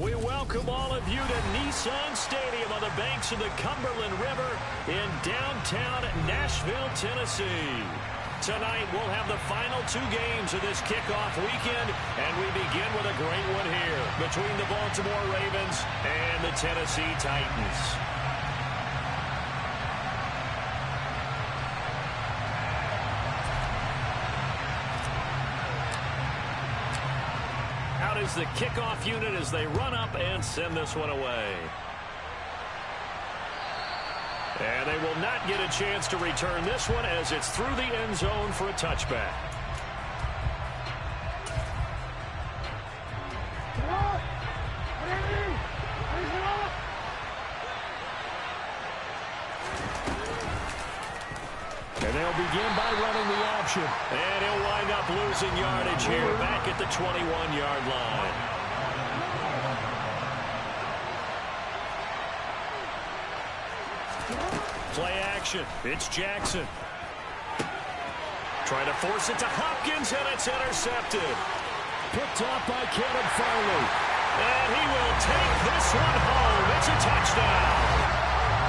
We welcome all of you to Nissan Stadium on the banks of the Cumberland River in downtown Nashville, Tennessee. Tonight, we'll have the final two games of this kickoff weekend, and we begin with a great one here between the Baltimore Ravens and the Tennessee Titans. Out is the kickoff unit as they run up and send this one away. And they will not get a chance to return this one as it's through the end zone for a touchback. And they'll begin by running the option. And he'll wind up losing yardage here back at the 21-yard line. Play action. It's Jackson. Trying to force it to Hopkins, and it's intercepted. Picked off by Caleb Farley. And he will take this one home. It's a touchdown.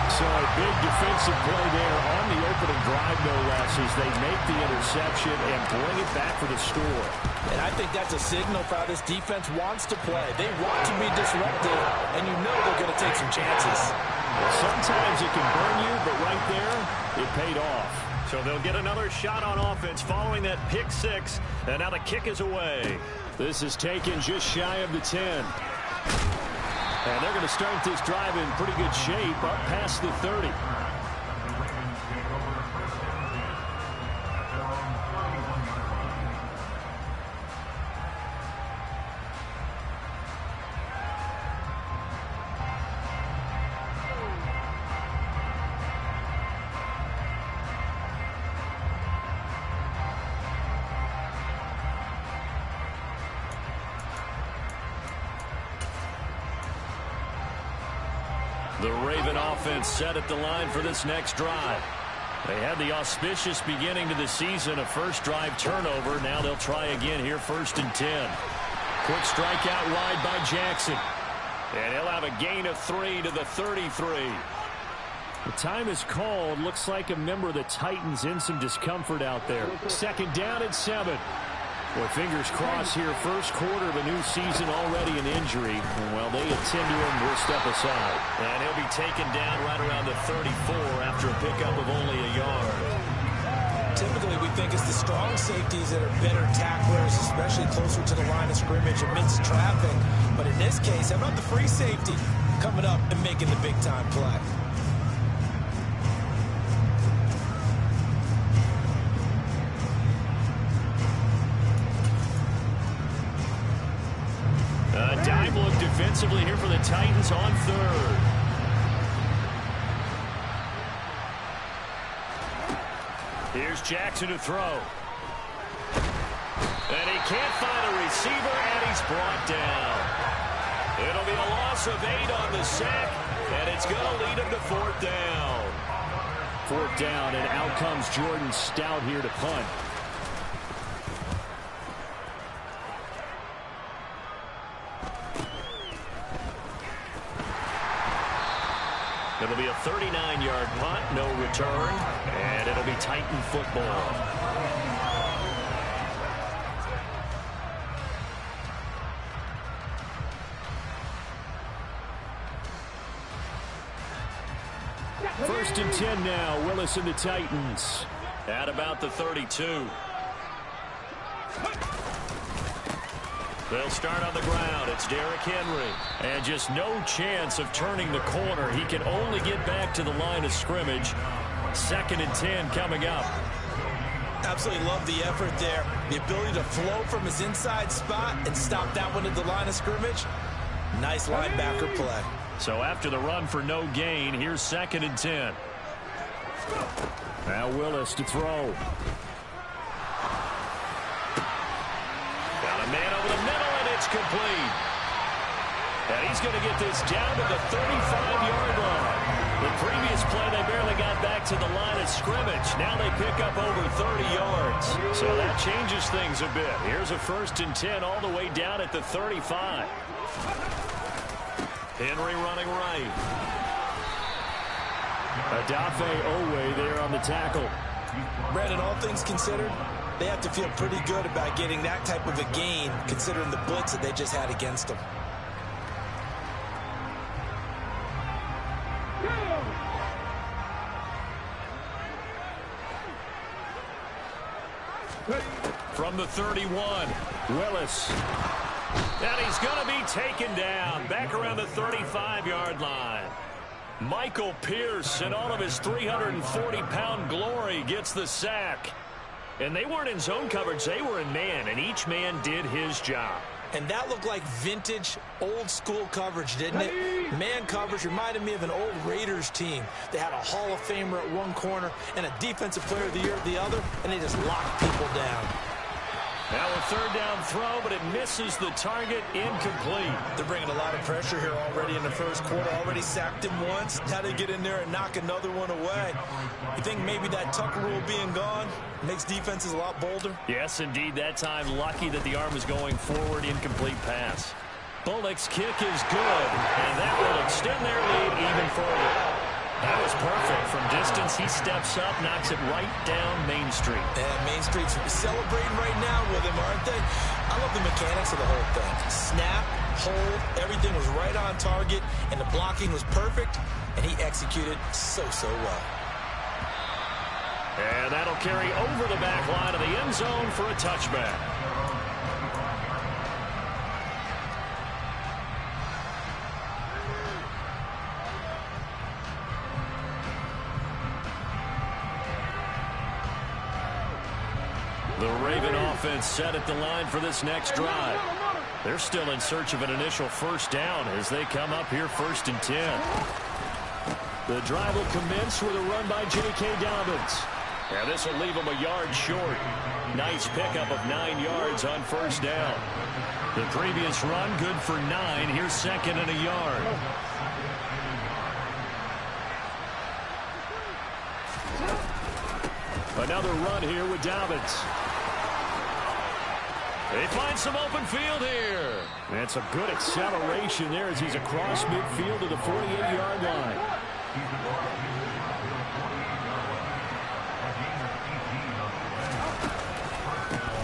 So a big defensive play there on the opening drive, no less, as they make the interception and bring it back for the score. And I think that's a signal for how this defense wants to play. They want to be disruptive, and you know they're going to take some chances. Well, sometimes it can burn you, but right there, it paid off. So they'll get another shot on offense following that pick six, and now the kick is away. This is taken just shy of the 10. And they're going to start this drive in pretty good shape up past the 30. The Raven offense set at the line for this next drive. They had the auspicious beginning to the season, a first drive turnover. Now they'll try again here, 1st and 10. Quick strike out wide by Jackson. And he'll have a gain of 3 to the 33. The time is called. Looks like a member of the Titans in some discomfort out there. 2nd down and 7. Well, fingers crossed here, first quarter of a new season, already an injury. And while they attend to him, we'll step aside. And he'll be taken down right around the 34 after a pickup of only a yard. Typically, we think it's the strong safeties that are better tacklers, especially closer to the line of scrimmage amidst traffic. But in this case, how about the free safety coming up and making the big-time play? Dime look defensively here for the Titans on 3rd. Here's Jackson to throw. And he can't find a receiver, and he's brought down. It'll be a loss of 8 on the sack, and it's going to lead him to 4th down. 4th down, and out comes Jordan Stout here to punt. It'll be a 39-yard punt, no return, and it'll be Titan football. First and 10 now, Willis and the Titans at about the 32. They'll start on the ground. It's Derrick Henry. And just no chance of turning the corner. He can only get back to the line of scrimmage. 2nd and 10 coming up. Absolutely love the effort there. The ability to flow from his inside spot and stop that one at the line of scrimmage. Nice linebacker play. So after the run for no gain, here's 2nd and 10. Now Willis to throw. Got a man over the middle, and it's complete. And he's going to get this down to the 35-yard line. The previous play, they barely got back to the line of scrimmage. Now they pick up over 30 yards. So that changes things a bit. Here's a 1st and 10 all the way down at the 35. Henry running right. Odafe Oweh there on the tackle. Brandon, all things considered, they have to feel pretty good about getting that type of a gain, considering the blitz that they just had against them. From the 31, Willis. And he's going to be taken down back around the 35-yard line. Michael Pierce, in all of his 340-pound glory, gets the sack. And they weren't in zone coverage. They were in man, and each man did his job. And that looked like vintage, old-school coverage, didn't it? Man coverage reminded me of an old Raiders team. They had a Hall of Famer at one corner and a Defensive Player of the Year at the other, and they just locked people down. Now a third down throw, but it misses the target, incomplete. They're bringing a lot of pressure here already in the first quarter. Already sacked him once. Now they get in there and knock another one away. You think maybe that Tucker rule being gone makes defenses a lot bolder? Yes, indeed. That time, lucky that the arm was going forward, incomplete pass. Bullock's kick is good, and that will extend their lead even further. That was perfect. From distance, he steps up, knocks it right down Main Street. And Main Street's celebrating right now with him, aren't they? I love the mechanics of the whole thing. Snap, hold, everything was right on target, and the blocking was perfect, and he executed so well. And that'll carry over the back line of the end zone for a touchback. The Raven offense set at the line for this next drive. They're still in search of an initial first down as they come up here 1st and 10. The drive will commence with a run by J.K. Dobbins. And this will leave him a yard short. Nice pickup of 9 yards on first down. The previous run good for 9. Here's 2nd and a yard. Another run here with Dobbins. They find some open field here. That's a good acceleration there as he's across midfield to the 48-yard line.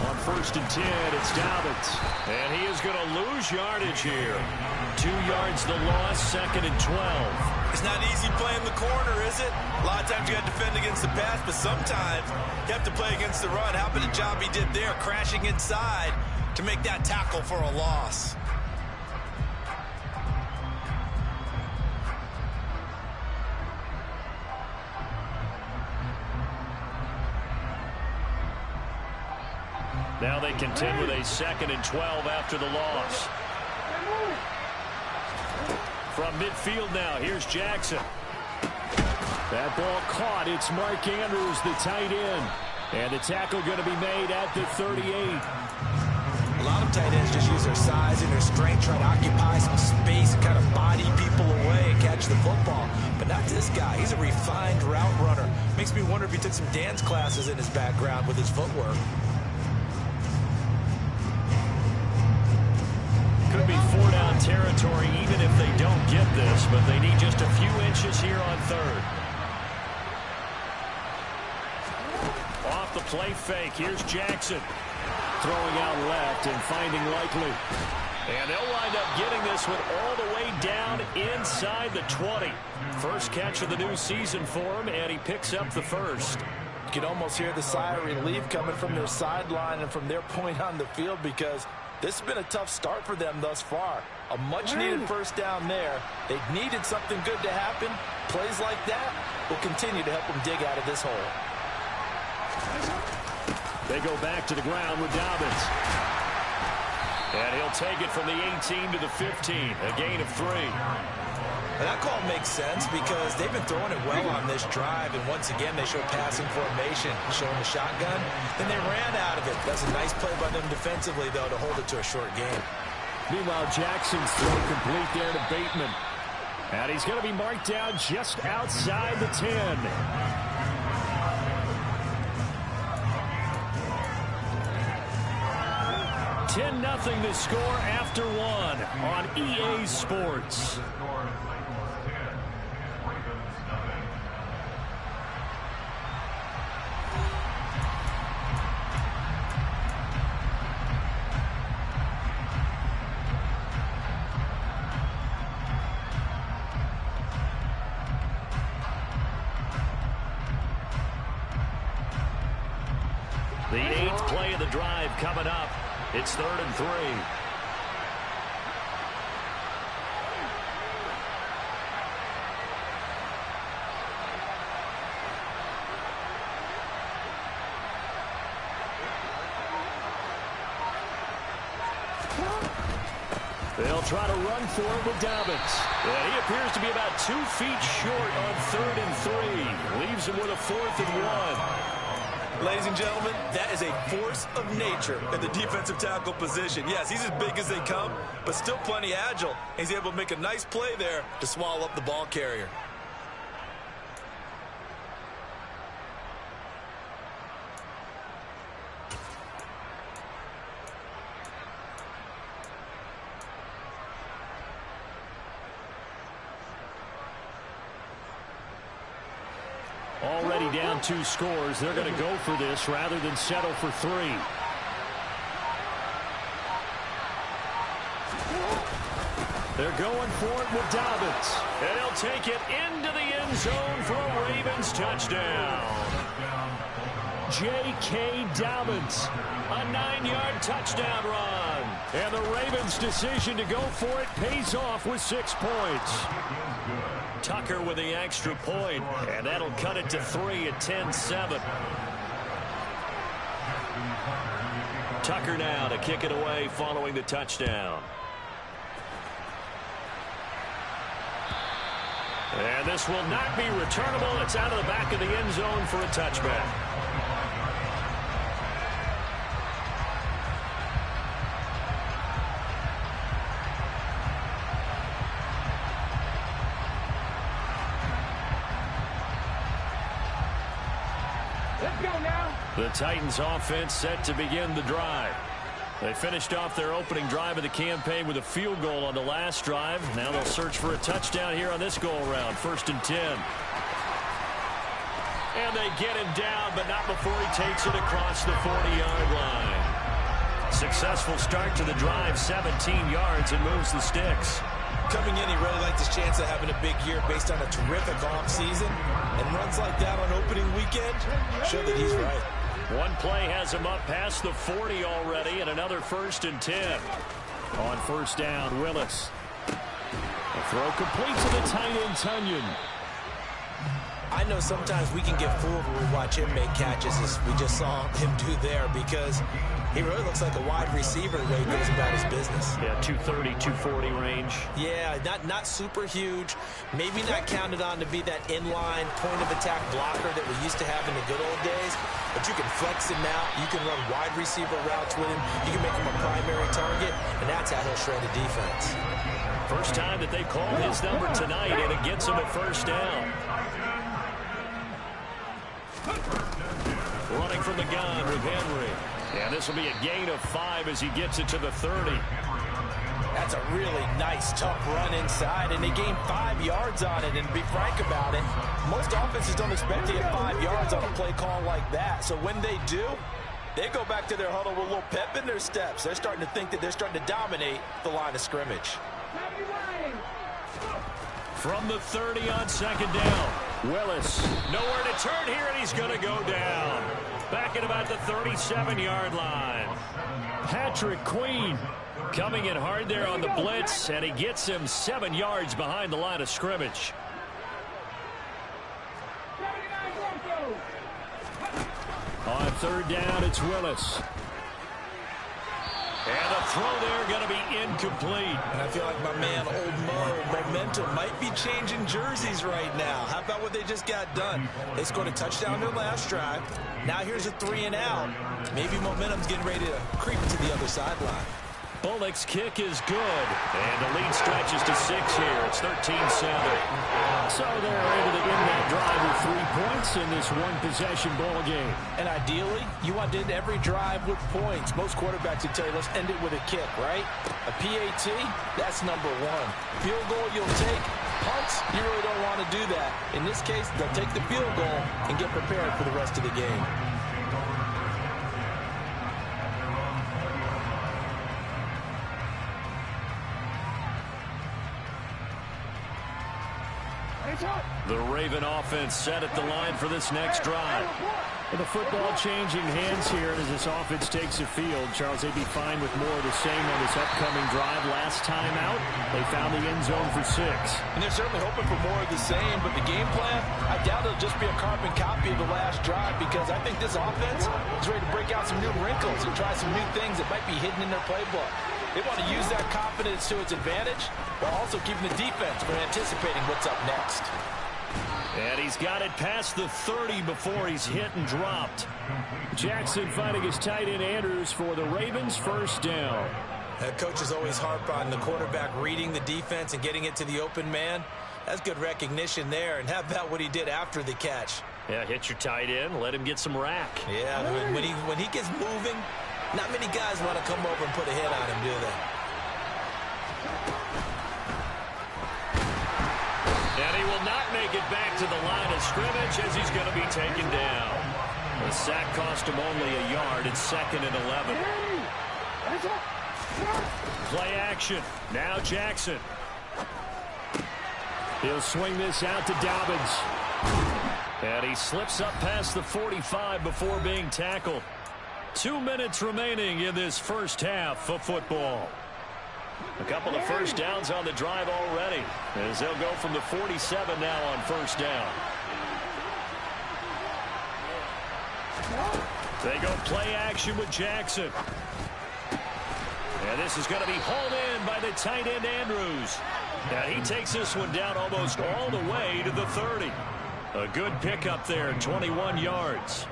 On 1st and 10, it's Dobbins. And he is going to lose yardage here. 2 yards the loss, 2nd and 12. It's not easy playing the corner, is it? A lot of times you got to defend against the pass, but sometimes you have to play against the run. How about the job he did there, crashing inside to make that tackle for a loss? Now they contend with a 2nd and 12 after the loss. From midfield now, here's Jackson. That ball caught. It's Mark Andrews, the tight end. And the tackle going to be made at the 38. A lot of tight ends just use their size and their strength, try to occupy some space and kind of body people away and catch the football. But not this guy. He's a refined route runner. Makes me wonder if he took some dance classes in his background with his footwork. Could be 4-down territory even if they don't get this, but they need just a few inches here on 3rd. Off the play fake, here's Jackson. Throwing out left and finding Likely. And they'll wind up getting this one all the way down inside the 20. First catch of the new season for him, and he picks up the first. You can almost hear the sigh of relief coming from their sideline and from their point on the field because this has been a tough start for them thus far. A much-needed first down there. They needed something good to happen. Plays like that will continue to help them dig out of this hole. They go back to the ground with Dobbins. And he'll take it from the 18 to the 15. A gain of 3. And that call makes sense because they've been throwing it well on this drive, and once again they show passing formation, showing the shotgun. Then they ran out of it. That's a nice play by them defensively, though, to hold it to a short game. Meanwhile, Jackson's throw complete there to Bateman. And he's going to be marked down just outside the 10. 10-0 the score after one on EA Sports. The 8th play of the drive coming up. It's 3rd and 3. They'll try to run for it with Dobbins. And he appears to be about 2 feet short on 3rd and 3. Leaves him with a 4th and 1. Ladies and gentlemen, that is a force of nature in the defensive tackle position. Yes, he's as big as they come, but still plenty agile. He's able to make a nice play there to swallow up the ball carrier. Already down 2 scores. They're going to go for this rather than settle for 3. They're going for it with Dobbins. And he'll take it into the end zone for a Ravens touchdown. J.K. Dobbins, a 9-yard touchdown run. And the Ravens' decision to go for it pays off with 6 points. Tucker with the extra point, and that'll cut it to 3 at 10-7. Tucker now to kick it away following the touchdown. And this will not be returnable. It's out of the back of the end zone for a touchback. The Titans offense set to begin the drive. They finished off their opening drive of the campaign with a field goal on the last drive. Now they'll search for a touchdown here on this go-around. 1st and 10. And they get him down, but not before he takes it across the 40-yard line. Successful start to the drive, 17 yards, and moves the sticks. Coming in, he really liked his chance of having a big year based on a terrific offseason. And runs like that on opening weekend show that he's right. One play has him up past the 40 already, and another 1st and 10. On 1st down, Willis. A throw complete to the tight end, Tunyon. I know sometimes we can get fooled when we watch him make catches, as we just saw him do there, because he really looks like a wide receiver the way he goes about his business. Yeah, 230, 240 range. Yeah, not super huge. Maybe not counted on to be that inline point-of-attack blocker that we used to have in the good old days. But you can flex him out. You can run wide receiver routes with him. You can make him a primary target, and that's how he'll shred the defense. First time that they've called his number tonight, and it gets him a 1st down. Running from the gun with Henry. And this will be a gain of 5 as he gets it to the 30. That's a really nice, tough run inside, and they gained 5 yards on it. And to be frank about it, most offenses don't expect to get 5 yards on a play call like that. So when they do, they go back to their huddle with a little pep in their steps. They're starting to think that they're starting to dominate the line of scrimmage. From the 30 on 2nd down. Willis, nowhere to turn here, and he's going to go down. Back at about the 37-yard line. Patrick Queen coming in hard there on the blitz, and he gets him 7 yards behind the line of scrimmage. On 3rd down, it's Willis. And the throw there going to be incomplete. And I feel like my man, Old Mo, momentum might be changing jerseys right now. How about what they just got done? They scored a touchdown their last drive. Now here's a 3 and out. Maybe momentum's getting ready to creep to the other sideline. Bullock's kick is good. And the lead stretches to 6 here. It's 13-7. So they're able to end that drive with 3 points in this one-possession ball game. And ideally, you want to end every drive with points. Most quarterbacks would tell you, let's end it with a kick, right? A PAT, that's number 1. Field goal you'll take. Punts, you really don't want to do that. In this case, they'll take the field goal and get prepared for the rest of the game. The Raven offense set at the line for this next drive. With the football changing hands here as this offense takes the field. Charles, they'd be fine with more of the same on this upcoming drive. Last time out, they found the end zone for 6. And they're certainly hoping for more of the same, but the game plan, I doubt it'll just be a carbon copy of the last drive, because I think this offense is ready to break out some new wrinkles and try some new things that might be hidden in their playbook. They want to use that confidence to its advantage while also keeping the defense from anticipating what's up next. And he's got it past the 30 before he's hit and dropped. Jackson finding his tight end Andrews for the Ravens, first down. Coaches always harp on the quarterback reading the defense and getting it to the open man. That's good recognition there. And how about what he did after the catch? Yeah, hit your tight end, let him get some rack. Yeah, when he gets moving, not many guys want to come over and put a hit on him, do they? And he will not make it back to the line of scrimmage as he's going to be taken down. The sack cost him only a yard. It's 2nd and 11. Play action. Now Jackson. He'll swing this out to Dobbins. And he slips up past the 45 before being tackled. 2 minutes remaining in this first half of football. A couple of first downs on the drive already, as they'll go from the 47 now on first down. They go play action with Jackson. And this is going to be hauled in by the tight end Andrews. Now he takes this one down almost all the way to the 30. A good pickup there, 21 yards.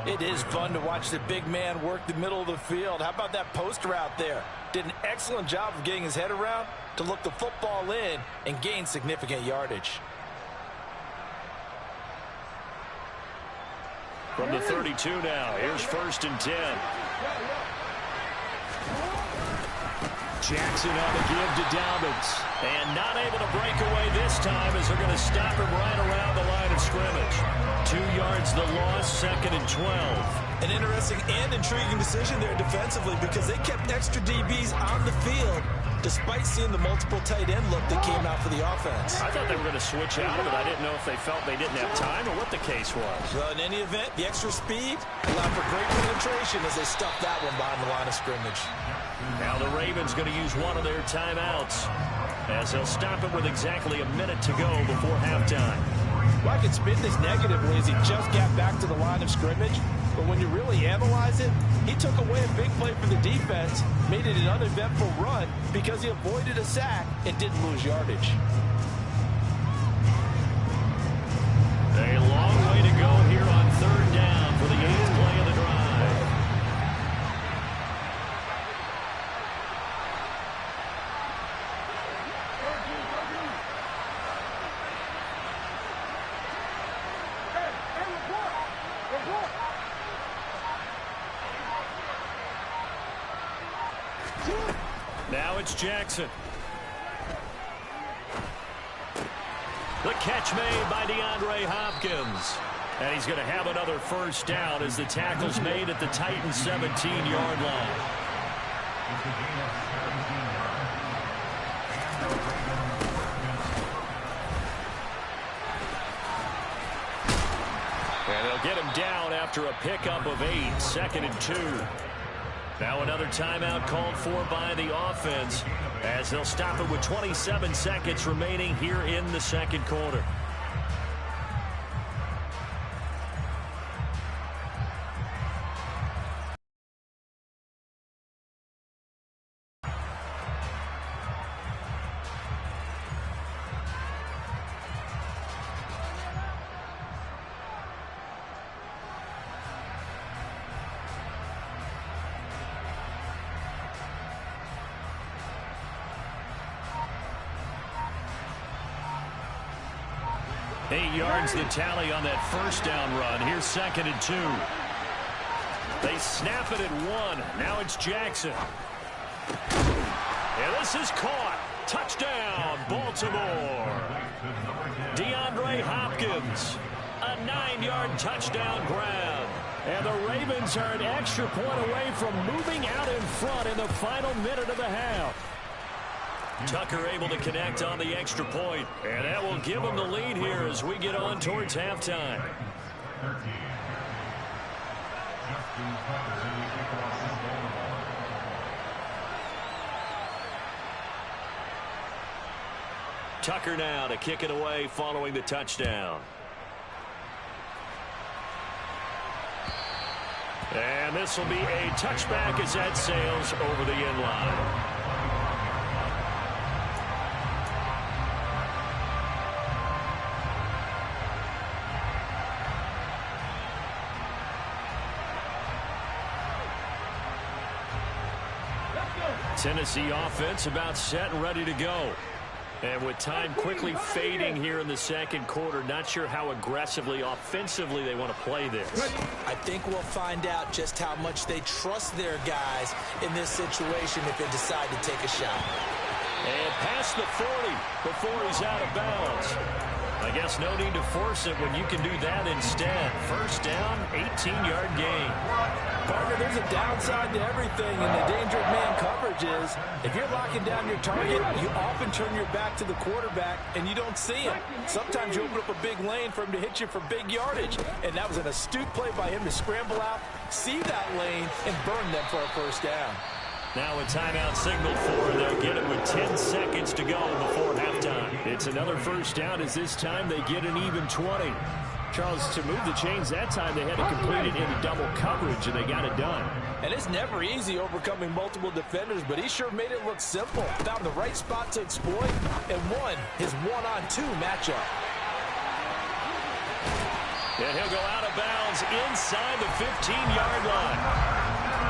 It is fun to watch the big man work the middle of the field. How about that post route there? Did an excellent job of getting his head around to look the football in and gain significant yardage. From the 32 now, here's 1st and 10. Jackson on the give to Dobbins. And not able to break away this time as they're going to stop him right around the line of scrimmage. 2 yards the loss, 2nd and 12. An interesting and intriguing decision there defensively, because they kept extra DBs on the field despite seeing the multiple tight end look that came out for the offense. I thought they were going to switch out of it. I didn't know if they felt they didn't have time or what the case was. Well, in any event, the extra speed allowed for great penetration as they stuffed that one behind the line of scrimmage. Now the Ravens going to use one of their timeouts as they'll stop him with exactly a minute to go before halftime. Well, I could spin this negatively as he just got back to the line of scrimmage, but when you really analyze it, he took away a big play for the defense, made it an uneventful run because he avoided a sack and didn't lose yardage. A long way to go here on 3rd down for the 8th play of the drive. Now it's Jackson. The catch made by DeAndre Hopkins. And he's going to have another first down as the tackle's made at the Titans' 17-yard line. And they'll get him down after a pickup of 8, 2nd and 2. Now another timeout called for by the offense as they'll stop it with 27 seconds remaining here in the 2nd quarter. 8 yards the tally on that first down run. Here's 2nd and 2. They snap it at 1. Now it's Jackson. And this is caught. Touchdown, Baltimore. DeAndre Hopkins. A 9-yard touchdown grab. And the Ravens are an extra point away from moving out in front in the final minute of the half. Tucker able to connect on the extra point, and that will give them the lead here as we get on towards halftime. Tucker now to kick it away following the touchdown. And this will be a touchback as that sails over the end line. Tennessee offense about set and ready to go. And with time quickly fading here in the second quarter, not sure how aggressively, offensively they want to play this. I think we'll find out just how much they trust their guys in this situation if they decide to take a shot. And past the 40 before he's out of bounds. I guess no need to force it when you can do that instead. First down, 18-yard gain. Partner, there's a downside to everything, and the danger of man coverage is if you're locking down your target, you often turn your back to the quarterback and you don't see him. Sometimes you open up a big lane for him to hit you for big yardage, and that was an astute play by him to scramble out, see that lane, and burn them for a first down. Now a timeout signal for, and they'll get it with 10 seconds to go before halftime. It's another first down as this time they get an even 20. Charles, to move the chains that time, they had to complete it into double coverage, and they got it done. And it's never easy overcoming multiple defenders, but he sure made it look simple. Found the right spot to exploit and won his one-on-two matchup. And he'll go out of bounds inside the 15-yard line.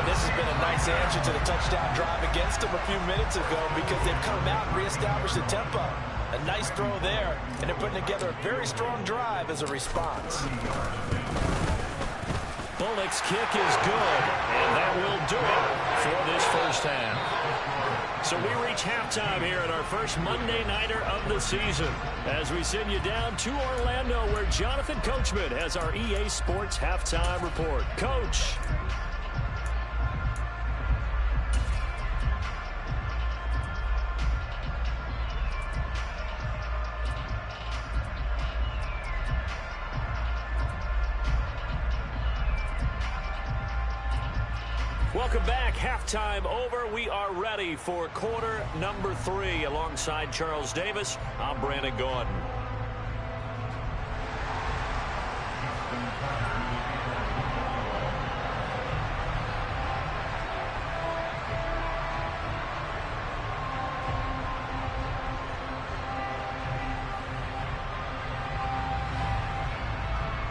And this has been a nice answer to the touchdown drive against them a few minutes ago because they've come out and reestablished the tempo. A nice throw there, and they're putting together a very strong drive as a response. Bullock's kick is good, and that will do it for this first half. So we reach halftime here at our first Monday Nighter of the season as we send you down to Orlando where Jonathan Coachman has our EA Sports Halftime Report. Coach. Welcome back. Halftime over. We are ready for quarter number 3. Alongside Charles Davis, I'm Brandon Gaudin.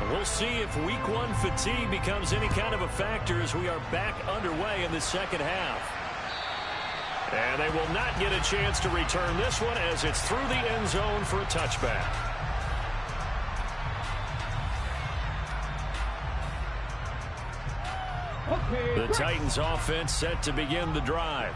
We'll see if week 1 fatigue becomes any kind of a factor as we are back underway in the second half. And they will not get a chance to return this one as it's through the end zone for a touchback. The Titans offense set to begin the drive.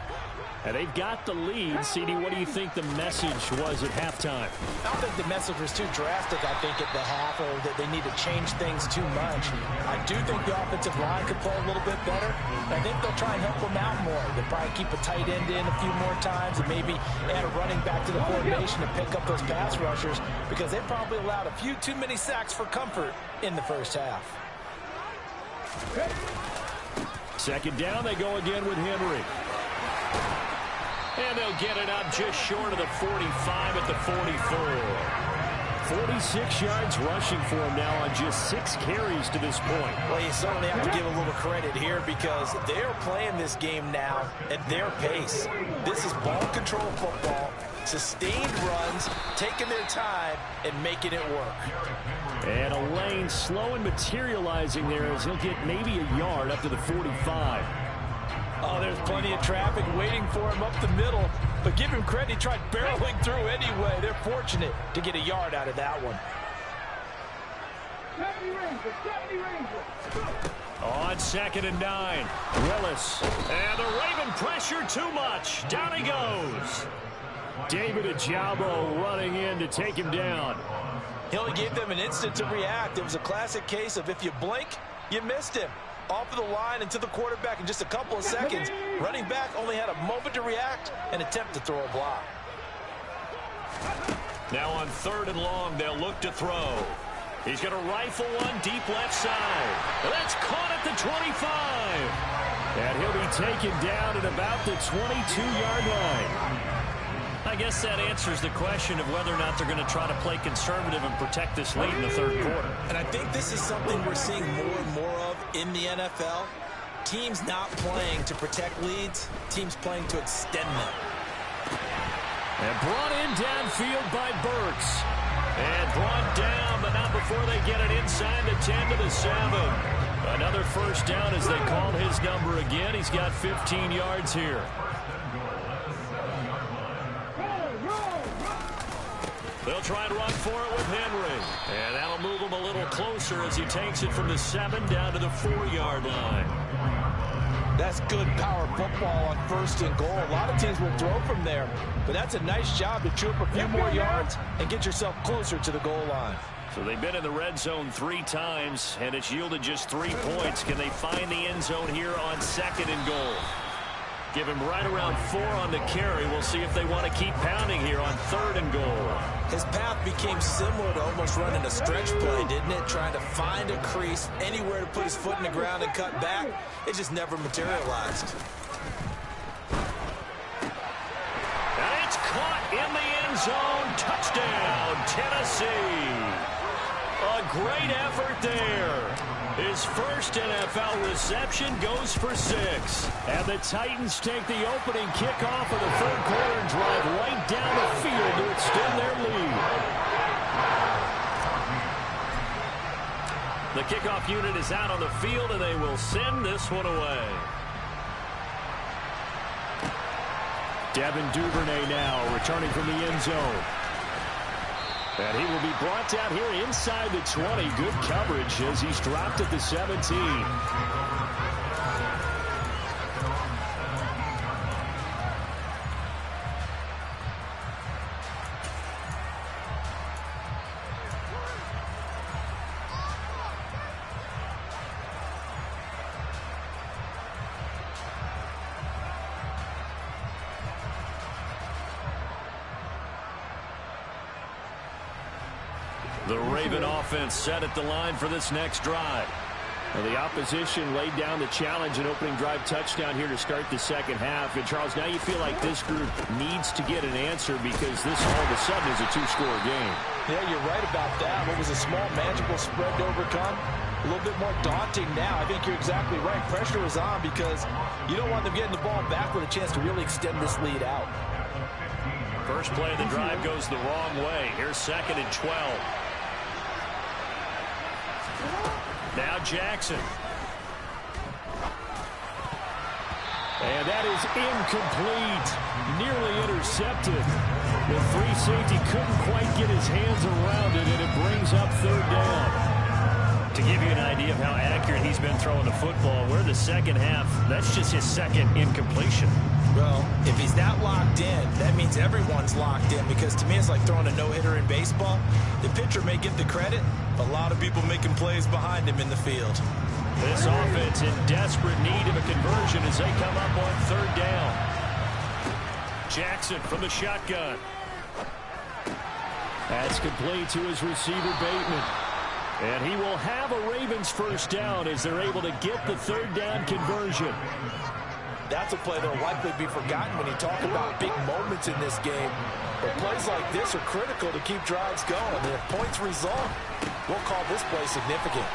And they've got the lead. CD, what do you think the message was at halftime? I don't think the message was too drastic, I think, at the half, or that they need to change things too much. I do think the offensive line could play a little bit better. I think they'll try and help them out more. They'll probably keep a tight end in a few more times and maybe add a running back to the formation to pick up those pass rushers because they probably allowed a few too many sacks for comfort in the first half. Second down, they go again with Henry. And they'll get it up just short of the 45 at the 44. 46 yards rushing for him now on just 6 carries to this point. Well, you certainly have to give a little credit here because they're playing this game now at their pace. This is ball control football, sustained runs, taking their time, and making it work. And a lane slow and materializing there as he'll get maybe a yard up to the 45. Oh, there's plenty of traffic waiting for him up the middle. But give him credit, he tried barreling through anyway. They're fortunate to get a yard out of that one. On 2nd and 9, Willis. And the Raven pressure too much. Down he goes. David Ojabo running in to take him down. He only gave them an instant to react. It was a classic case of if you blink, you missed him. Off of the line and to the quarterback in just a couple of seconds. Running back only had a moment to react and attempt to throw a block. Now on 3rd and long, they'll look to throw. He's going to rifle one deep left side. That's caught at the 25. And he'll be taken down at about the 22-yard line. I guess that answers the question of whether or not they're going to try to play conservative and protect this lead in the 3rd quarter. And I think this is something we're seeing more and more of in the NFL. Teams not playing to protect leads, teams playing to extend them. And brought in downfield by Burks. And brought down, but not before they get it inside the 10 to the 7. Another first down as they call his number again. He's got 15 yards here. They'll try and run for it with Henry. And that'll move him a little closer as he takes it from the 7 down to the 4-yard line. That's good power football on 1st and goal. A lot of teams will throw from there, but that's a nice job to chew up a few more yards and get yourself closer to the goal line. So they've been in the red zone 3 times, and it's yielded just 3 points. Can they find the end zone here on 2nd and goal? Give him right around 4 on the carry. We'll see if they want to keep pounding here on 3rd and goal. His path became similar to almost running a stretch play, didn't it? Trying to find a crease, anywhere to put his foot in the ground and cut back. It just never materialized. And it's caught in the end zone. Touchdown, Tennessee. A great effort there. His first NFL reception goes for 6. And the Titans take the opening kickoff of the 3rd quarter and drive right down the field to extend their lead. The kickoff unit is out on the field, and they will send this one away. Devin Duvernay now returning from the end zone. And he will be brought down here inside the 20. Good coverage as he's dropped at the 17. The Raven offense set at the line for this next drive. Well, the opposition laid down the challenge and opening drive touchdown here to start the 2nd half. And, Charles, now you feel like this group needs to get an answer because this all of a sudden is a 2-score game. Yeah, you're right about that. What was a small, manageable spread to overcome, a little bit more daunting now. I think you're exactly right. Pressure is on because you don't want them getting the ball back with a chance to really extend this lead out. First play of the drive goes the wrong way. Here's 2nd and 12. Now Jackson. And that is incomplete. Nearly intercepted. The free safety couldn't quite get his hands around it, and it brings up 3rd down. To give you an idea of how accurate he's been throwing the football, we're the 2nd half. That's just his 2nd incompletion. Well, if he's not locked in, that means everyone's locked in because to me it's like throwing a no-hitter in baseball. The pitcher may get the credit, but a lot of people making plays behind him in the field. This offense in desperate need of a conversion as they come up on 3rd down. Jackson from the shotgun. That's complete to his receiver, Bateman. And he will have a Ravens first down as they're able to get the 3rd down conversion. That's a play that will likely be forgotten when you talk about big moments in this game. But plays like this are critical to keep drives going. And if points result, we'll call this play significant.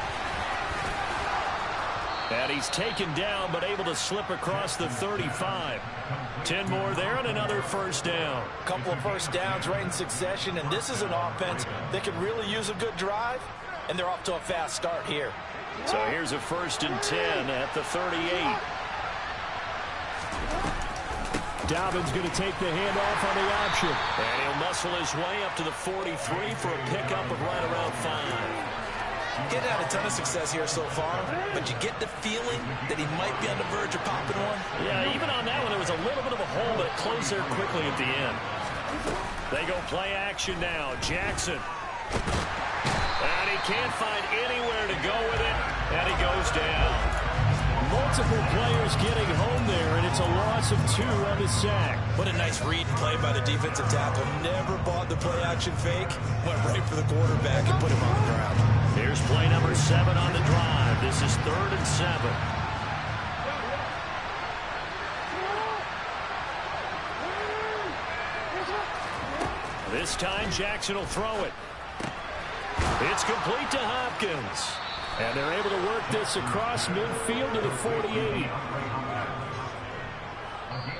And he's taken down, but able to slip across the 35. 10 more there and another first down. A couple of first downs right in succession, and this is an offense that can really use a good drive, and they're off to a fast start here. So here's a 1st and 10 at the 38. Dobbins going to take the handoff on the option. And he'll muscle his way up to the 43 for a pickup of right around 5. He hasn't had a ton of success here so far, but you get the feeling that he might be on the verge of popping one. Yeah, even on that one, there was a little bit of a hole, but it closed there quickly at the end. They go play action now. Jackson. And he can't find anywhere to go with it, and he goes down. Multiple players getting home there, and it's a loss of 2 on the sack. What a nice read and play by the defensive tackle. Never bought the play-action fake. Went right for the quarterback and put him on the ground. Here's play number 7 on the drive. This is 3rd and 7. This time, Jackson will throw it. It's complete to Hopkins. And they're able to work this across midfield to the 48.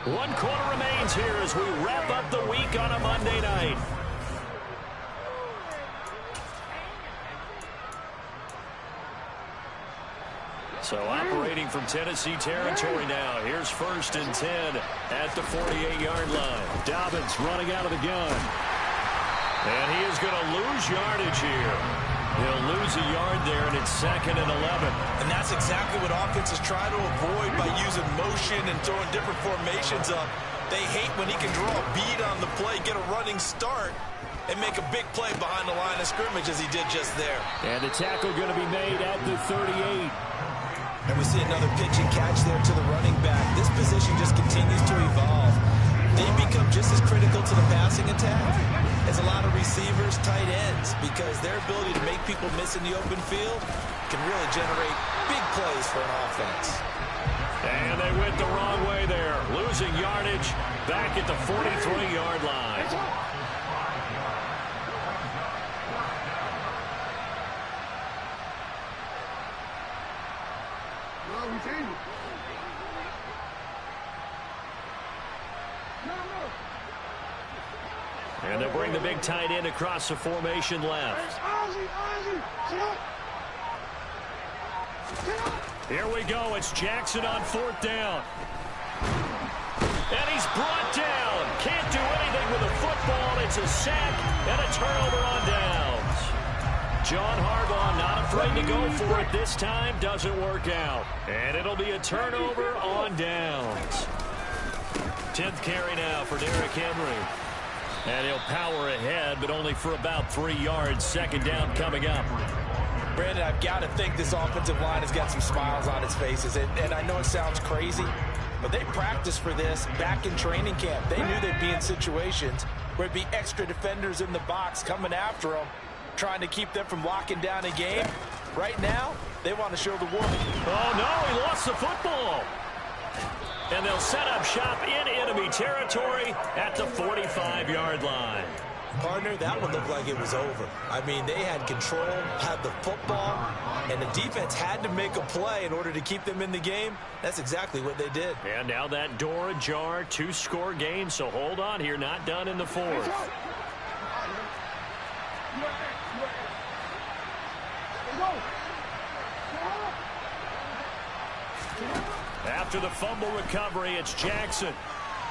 1 quarter remains here as we wrap up the week on a Monday night. So operating from Tennessee territory now. Here's 1st and 10 at the 48-yard line. Dobbins running out of the gun. And he is going to lose yardage here. He'll lose a yard there, and it's 2nd and 11. And that's exactly what offenses try to avoid by using motion and throwing different formations up. They hate when he can draw a bead on the play, get a running start, and make a big play behind the line of scrimmage as he did just there. And the tackle going to be made at the 38. And we see another pitch and catch there to the running back. This position just continues to evolve. They become just as critical to the passing attack as a lot of receivers, tight ends, because their ability to make people miss in the open field can really generate big plays for an offense. And they went the wrong way there, losing yardage back at the 43-yard line. And they'll bring the big tight end across the formation left. Here we go. It's Jackson on 4th down. And he's brought down. Can't do anything with a football. It's a sack and a turnover on downs. John Harbaugh not afraid to go for it this time. Doesn't work out. And it'll be a turnover on downs. 10th carry now for Derrick Henry. And he'll power ahead, but only for about 3 yards. 2nd down coming up. Brandon, I've got to think this offensive line has got some smiles on its faces. And I know it sounds crazy, but they practiced for this back in training camp. They knew they'd be in situations where it'd be extra defenders in the box coming after them, trying to keep them from locking down a game. Right now, they want to show the world. Oh, no, he lost the football. And they'll set up shop in enemy territory at the 45-yard line. Partner, that one looked like it was over. I mean, they had control, had the football, and the defense had to make a play in order to keep them in the game. That's exactly what they did. And now that door ajar, 2-score game, so hold on here, not done in the 4th. After the fumble recovery, it's Jackson.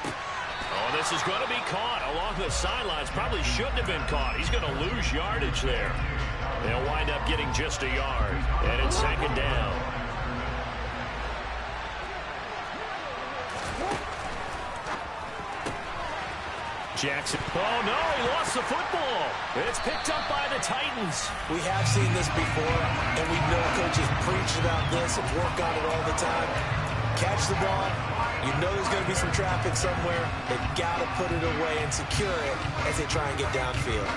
Oh, this is going to be caught along the sidelines. Probably shouldn't have been caught. He's going to lose yardage there. They'll wind up getting just a yard. And it's 2nd down. Jackson. Oh, no, he lost the football. It's picked up by the Titans. We have seen this before, and we know coaches preach about this and work on it all the time. Catch the ball. You know there's going to be some traffic somewhere. They've got to put it away and secure it as they try and get downfield.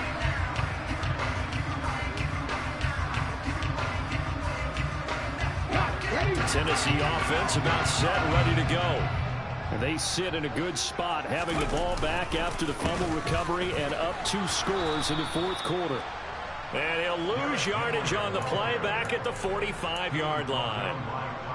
Tennessee offense about set, ready to go. And they sit in a good spot, having the ball back after the fumble recovery and up 2 scores in the 4th quarter. And he'll lose yardage on the play back at the 45-yard line.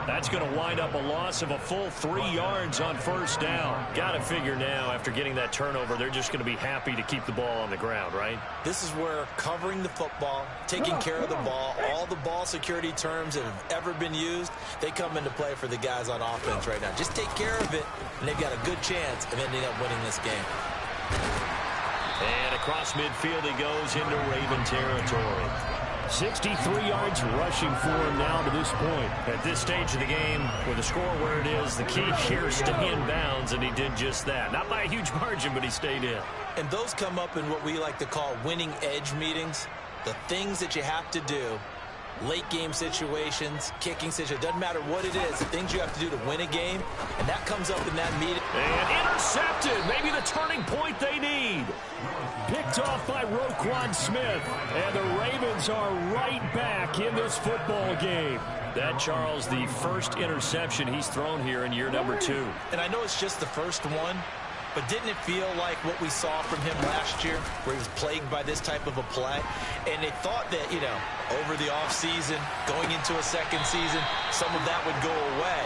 That's going to wind up a loss of a full 3 yards on 1st down. Got to figure now, after getting that turnover, they're just going to be happy to keep the ball on the ground, right? This is where covering the football, taking care of the ball, all the ball security terms that have ever been used, they come into play for the guys on offense right now. Just take care of it, and they've got a good chance of ending up winning this game. And across midfield he goes into Raven territory. 63 yards rushing for him now to this point. At this stage of the game, with the score where it is, the key here is stay in bounds, and he did just that. Not by a huge margin, but he stayed in. And those come up in what we like to call winning edge meetings. The things that you have to do, late game situations, kicking situations, doesn't matter what it is, the things you have to do to win a game, and that comes up in that meeting. And intercepted, maybe the turning point they need. Picked off by Roquan Smith, and the Ravens are right back in this football game. That, Charles, the first interception he's thrown here in year number 2. And I know it's just the first one, but didn't it feel like what we saw from him last year, where he was plagued by this type of a play? And they thought that, you know, over the offseason, going into a second season, some of that would go away.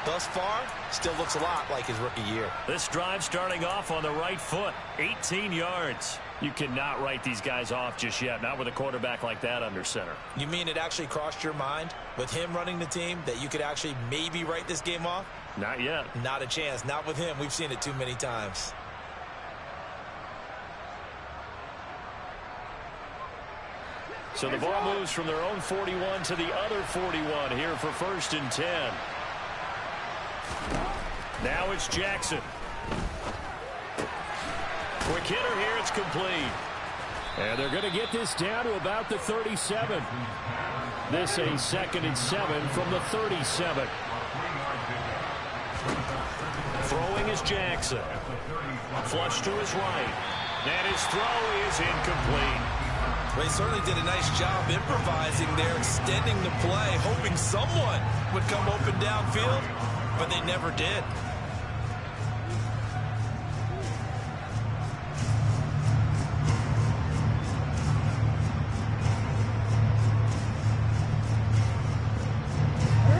Thus far, still looks a lot like his rookie year. This drive starting off on the right foot, 18 yards. You cannot write these guys off just yet, not with a quarterback like that under center. You mean it actually crossed your mind with him running the team that you could actually maybe write this game off? Not yet. Not a chance. Not with him. We've seen it too many times. So the ball moves from their own 41 to the other 41 here for 1st and 10. Now it's Jackson. Quick hitter here. It's complete. And they're going to get this down to about the 37. This a 2nd and 7 from the 37. Throwing is Jackson. Flush to his right. And his throw is incomplete. They certainly did a nice job improvising there, extending the play, hoping someone would come open downfield, but they never did.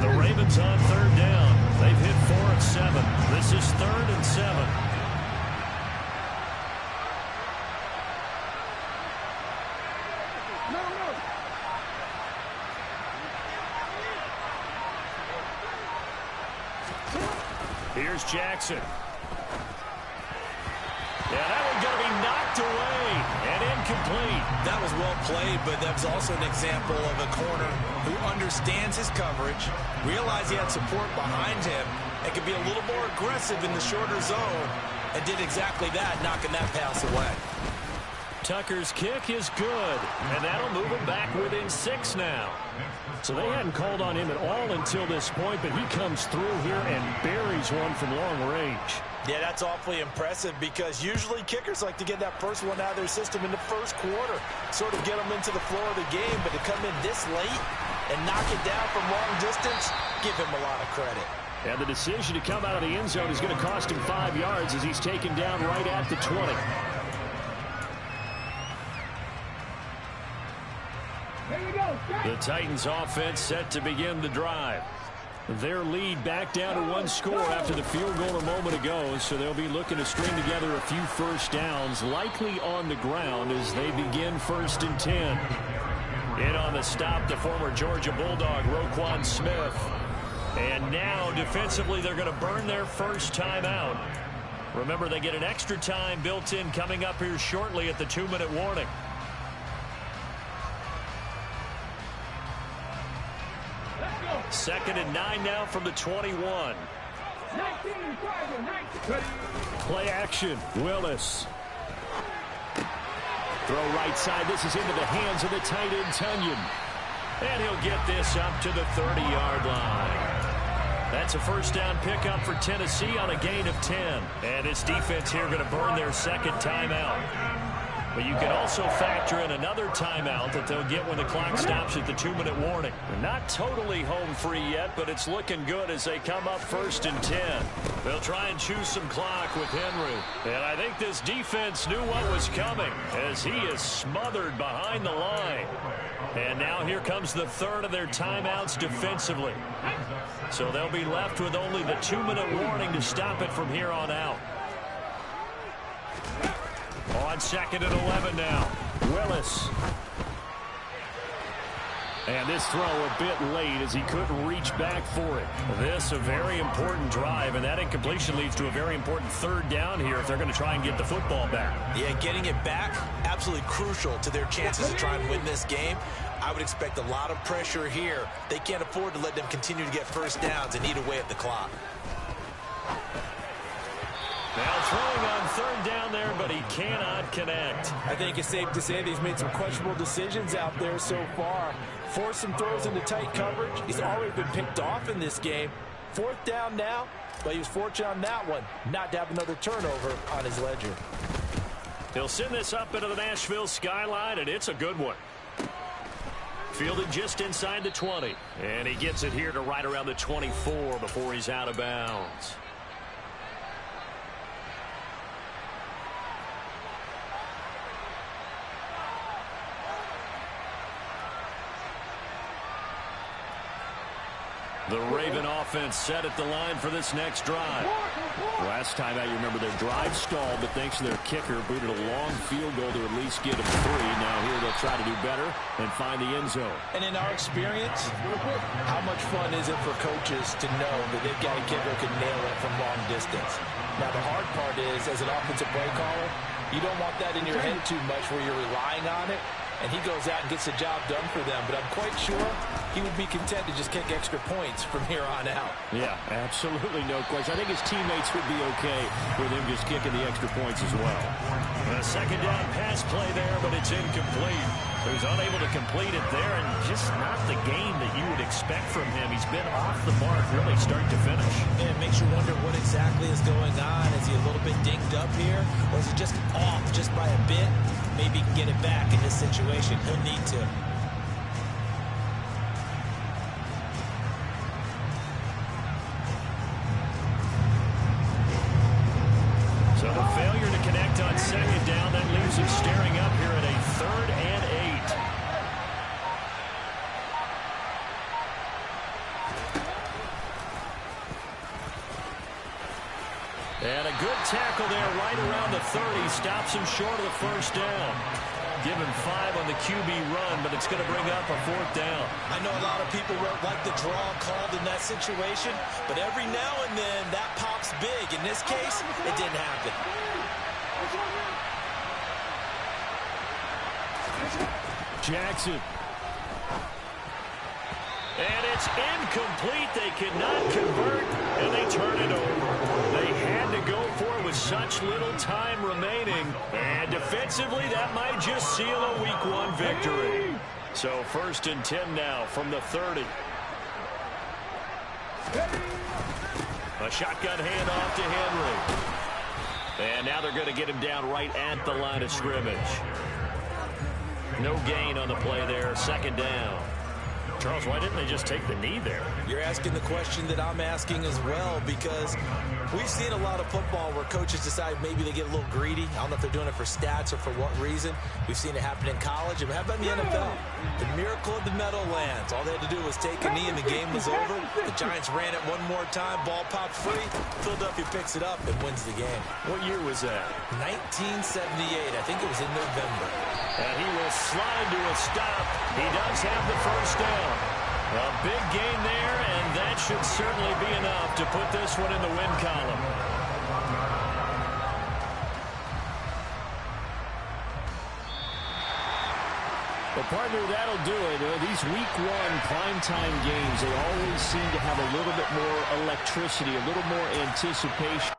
The Ravens on 3rd down. They've hit 4 of 7. This is 3rd and 7. Here's Jackson. Yeah, that one's going to be knocked away and incomplete. That was well played, but that was also an example of a corner who understands his coverage, realized he had support behind him, and could be a little more aggressive in the shorter zone, and did exactly that, knocking that pass away. Tucker's kick is good, and that'll move him back within 6 now. So they hadn't called on him at all until this point, but he comes through here and buries one from long range. Yeah, that's awfully impressive because usually kickers like to get that first one out of their system in the first quarter, sort of get them into the flow of the game, but to come in this late and knock it down from long distance, give him a lot of credit. And the decision to come out of the end zone is going to cost him 5 yards as he's taken down right at the 20. The Titans offense set to begin the drive. Their lead back down to 1 score after the field goal a moment ago, so they'll be looking to string together a few first downs, likely on the ground as they begin 1st and 10. In on the stop, the former Georgia Bulldog, Roquan Smith. And now, defensively, they're going to burn their first timeout. Remember, they get an extra time built in coming up here shortly at the 2-minute warning. Second and 9 now from the 21. Play action. Willis. Throw right side. This is into the hands of the tight end, Tunyon. And he'll get this up to the 30-yard line. That's a first down pickup for Tennessee on a gain of 10. And this defense here going to burn their second timeout. But you can also factor in another timeout that they'll get when the clock stops at the 2-minute warning. They're not totally home free yet, but it's looking good as they come up 1st and 10. They'll try and choose some clock with Henry. And I think this defense knew what was coming as he is smothered behind the line. And now here comes the third of their timeouts defensively. So they'll be left with only the 2-minute warning to stop it from here on out. On 2nd and 11 now. Willis. And this throw a bit late as he couldn't reach back for it. This a very important drive, and that incompletion leads to a very important third down here if they're going to try and get the football back. Yeah, getting it back, absolutely crucial to their chances to try and win this game. I would expect a lot of pressure here. They can't afford to let them continue to get first downs and eat away at the clock. Now throwing on third down there, but he cannot connect. I think it's safe to say that he's made some questionable decisions out there so far. Forced some throws into tight coverage. He's already been picked off in this game. Fourth down now, but he was fortunate on that one not to have another turnover on his ledger. He'll send this up into the Nashville skyline, and it's a good one. Fielded just inside the 20, and he gets it here to right around the 24 before he's out of bounds. The Raven offense set at the line for this next drive. Last time out, you remember their drive stalled, but thanks to their kicker, booted a long field goal to at least get them 3. Now here they'll try to do better and find the end zone. And in our experience, how much fun is it for coaches to know that they've got a kicker who can nail it from long distance? Now the hard part is, as an offensive play caller, you don't want that in your head too much where you're relying on it. And he goes out and gets the job done for them. But I'm quite sure he would be content to just kick extra points from here on out. Yeah, absolutely no question. I think his teammates would be okay with him just kicking the extra points as well. A second down pass play there, but it's incomplete. He was unable to complete it there, and just not the game that you would expect from him. He's been off the mark really start to finish. And it makes you wonder what exactly is going on. Is he a little bit dinged up here, or is he just off just by a bit? Maybe he can get it back in this situation. He'll need to. So the failure to connect on second down, that leaves him staring up here at a 3rd and 8. And a good tackle there right around the 30. Stops him short of the first down. Give him 5 on the QB run, but it's going to bring up a 4th down. I know a lot of people won't like the draw called in that situation, but every now and then that pops big. In this case, it didn't happen. Jackson. And it's incomplete. They cannot convert, and they turn it over. They had to go for it with such little time remaining. And defensively, that might just seal a Week 1 victory. So 1st and 10 now from the 30. A shotgun handoff to Henry. And now they're going to get him down right at the line of scrimmage. No gain on the play there. 2nd down. Charles, why didn't they just take the knee there? You're asking the question that I'm asking as well, because we've seen a lot of football where coaches decide maybe they get a little greedy. I don't know if they're doing it for stats or for what reason. We've seen it happen in college. And how about in the NFL? The miracle of the Meadowlands. All they had to do was take a knee and the game was over. The Giants ran it one more time. Ball popped free. Philadelphia picks it up and wins the game. What year was that? 1978. I think it was in November. And he will slide to a stop. He does have the first down. A big gain there, and that should certainly be enough to put this one in the win column. Well, partner, that'll do it. These Week 1 primetime games, they always seem to have a little bit more electricity, a little more anticipation.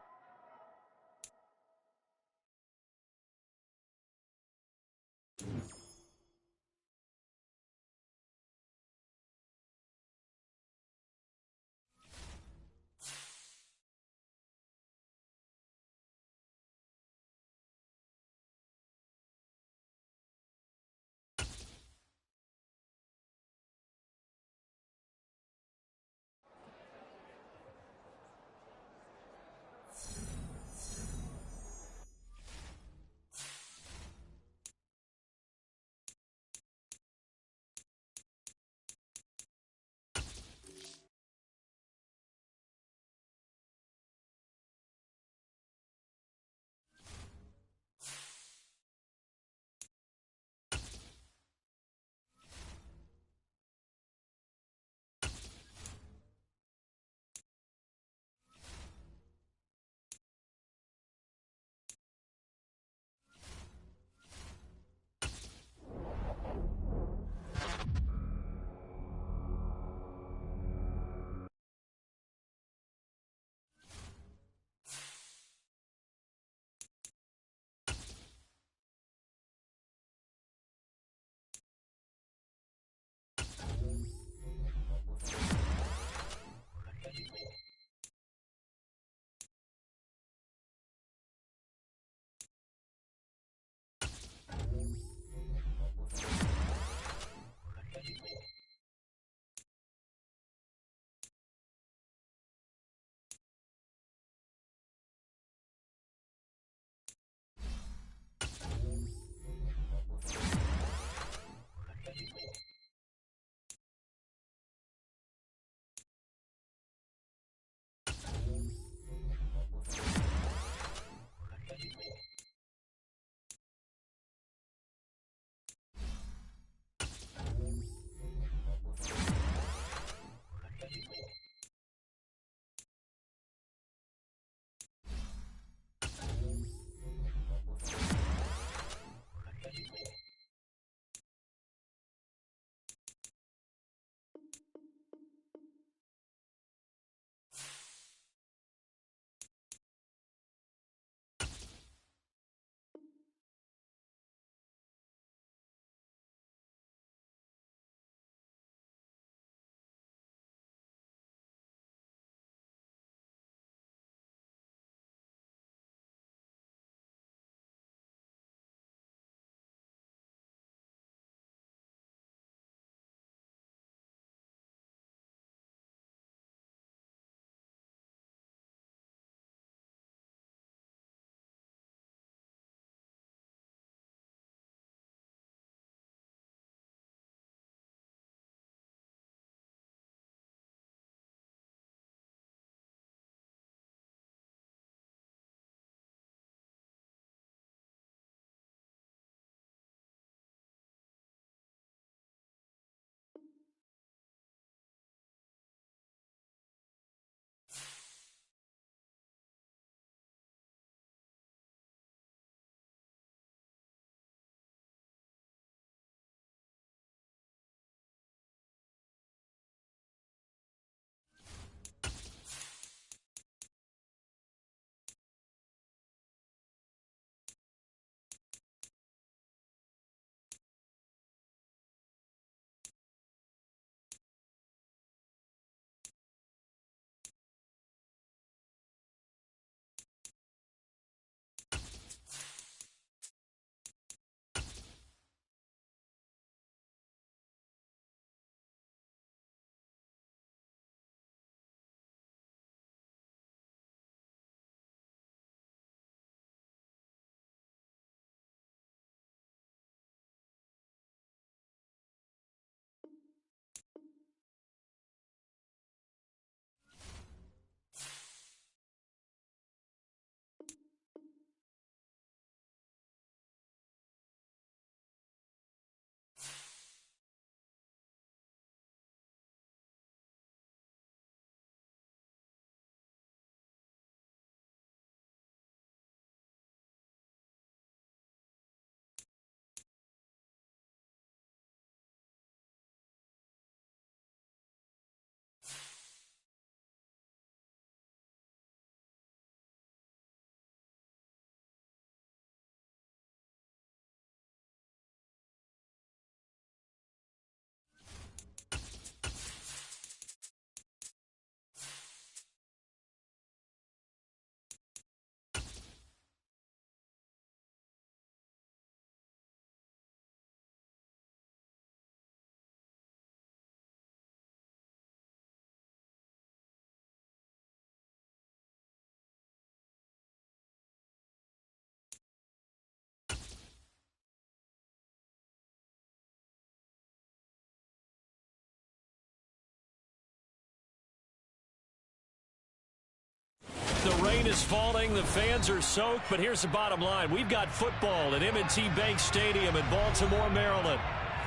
rain is falling. The fans are soaked, but here's the bottom line. We've got football at M&T Bank Stadium in Baltimore, Maryland.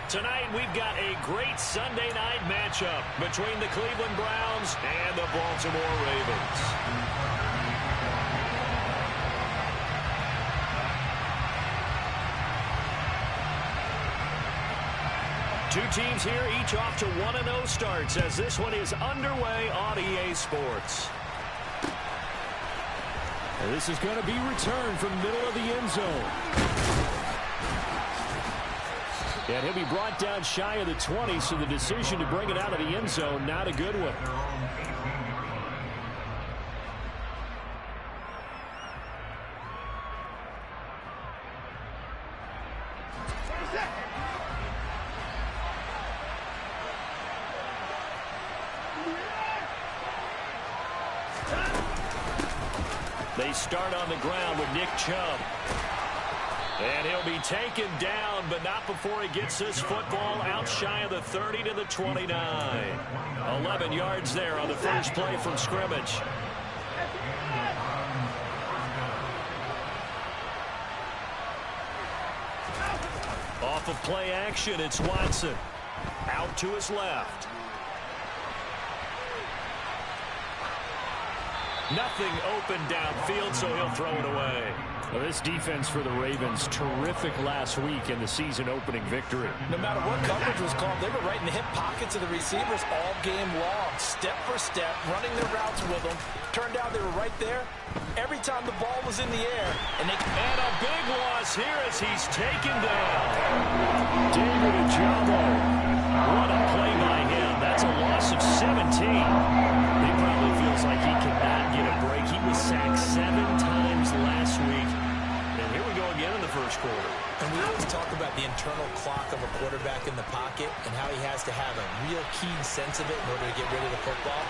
Tonight, we've got a great Sunday night matchup between the Cleveland Browns and the Baltimore Ravens. Two teams here, each off to 1-0 starts as this one is underway on EA Sports. And this is going to be returned from the middle of the end zone. And he'll be brought down shy of the 20, so the decision to bring it out of the end zone, not a good one. They start on the ground with Nick Chubb. And he'll be taken down, but not before he gets this football out shy of the 30 to the 29. 11 yards there on the first play from scrimmage. Off of play action, it's Watson. Out to his left. Nothing open downfield, so he'll throw it away. Well, this defense for the Ravens, terrific last week in the season-opening victory. No matter what coverage was called, they were right in the hip pockets of the receivers all game long, step for step, running their routes with them. Turned out they were right there every time the ball was in the air. And a big loss here as he's taken down. David Ojabo. What a play by him. That's a loss of 17. He probably feels like he cannot get a break. He was sacked 7 times last week. And here we go again in the first quarter. And we always talk about the internal clock of a quarterback in the pocket and how he has to have a real keen sense of it in order to get rid of the football.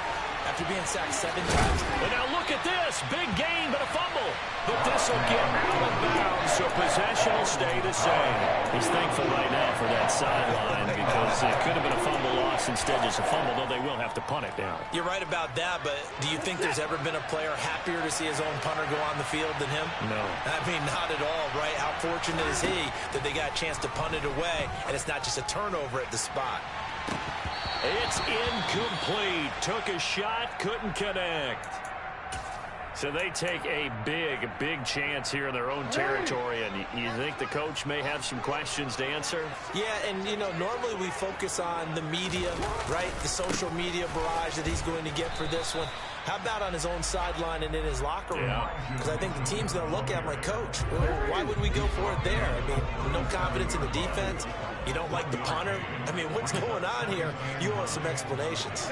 After being sacked 7 times. And now look at this. Big gain, but a fumble. But this will get out of bounds, so possession will stay the same. He's thankful right now for that sideline because it could have been a fumble loss, instead just a fumble, though they will have to punt it down. You're right about that, but do you think there's ever been a player happier to see his own punter go on the field than him? No. I mean, not at all, right? How fortunate is he that they got a chance to punt it away, and it's not just a turnover at the spot. It's incomplete. Took a shot, couldn't connect. So they take a big chance here in their own territory. And you think the coach may have some questions to answer? Yeah, and, you know, normally we focus on the media, right? The social media barrage that he's going to get for this one. How about on his own sideline and in his locker room? Because I think the team's going to look at him like, Coach, why would we go for it there? I mean, no confidence in the defense. You don't like the punter. I mean, what's going on here? You owe us some explanations.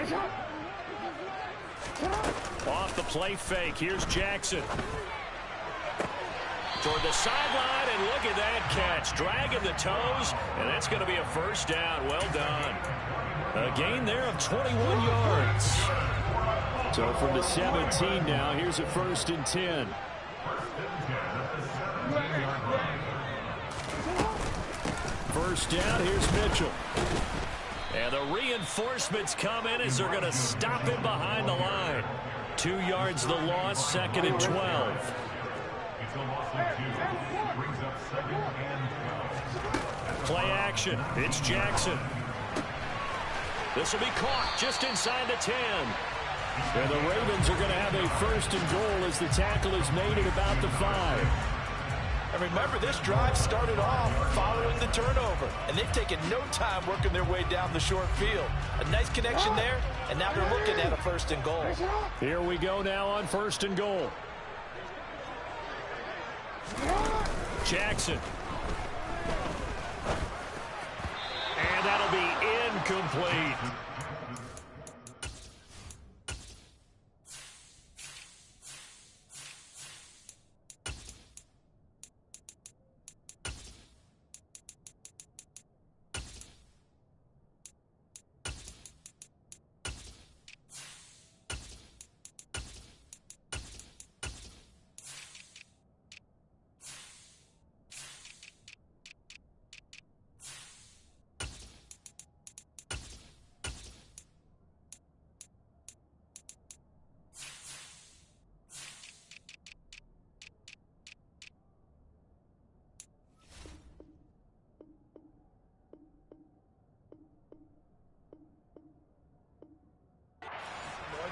Off the play fake. Here's Jackson. Toward the sideline, and look at that catch. Dragging the toes, and that's going to be a first down. Well done. A gain there of 21 yards. So from the 17 now, here's a 1st and 10. First down, here's Mitchell. And the reinforcements come in as they're going to stop him behind the line. 2 yards the loss, 2nd and 12. Play action. It's Jackson. This will be caught just inside the 10. And the Ravens are going to have a 1st and goal as the tackle is made at about the 5. And remember, this drive started off following the turnover, and they've taken no time working their way down the short field. A nice connection there, and now they're looking at a 1st and goal. Here we go now on 1st and goal. Jackson. And that'll be incomplete.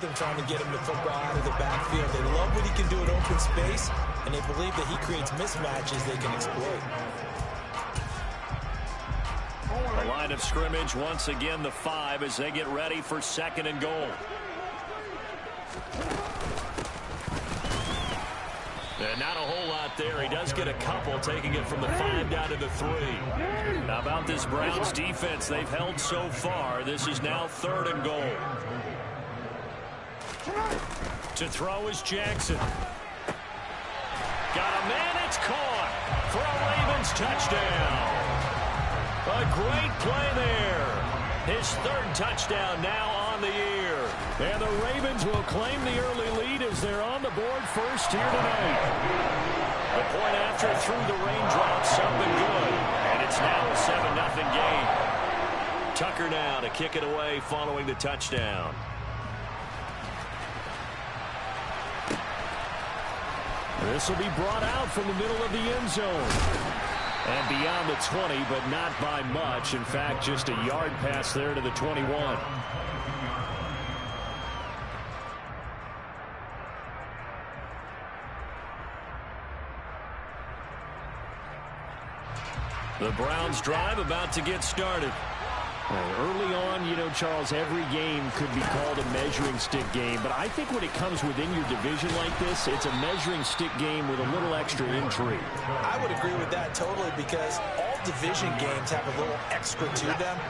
them trying to get him the football out of the backfield. They love what he can do in open space, and they believe that he creates mismatches they can exploit. The line of scrimmage, once again, the 5 as they get ready for 2nd and goal. And not a whole lot there. He does get a couple, taking it from the 5 down to the 3. How about this Browns defense they've held so far? This is now 3rd and goal. To throw is Jackson. Got a man, it's caught for a Ravens touchdown. A great play there. His 3rd touchdown now on the year. And the Ravens will claim the early lead as they're on the board first here tonight. The point after through the raindrops up and good. And it's now a 7-0 game. Tucker now to kick it away following the touchdown. This will be brought out from the middle of the end zone. And beyond the 20, but not by much. In fact, just a yard pass there to the 21. The Browns drive about to get started. Early on, you know, Charles, every game could be called a measuring stick game. But I think when it comes within your division like this, it's a measuring stick game with a little extra intrigue. I would agree with that totally because all division games have a little extra to them.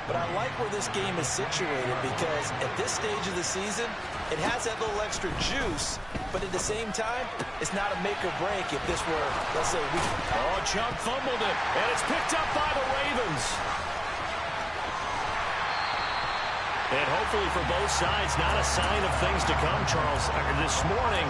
But I like where this game is situated because at this stage of the season, it has that little extra juice. But at the same time, it's not a make or break if this were, let's say, we... Oh, Chubb fumbled it, and it's picked up by the Ravens. And hopefully for both sides, not a sign of things to come, Charles. This morning,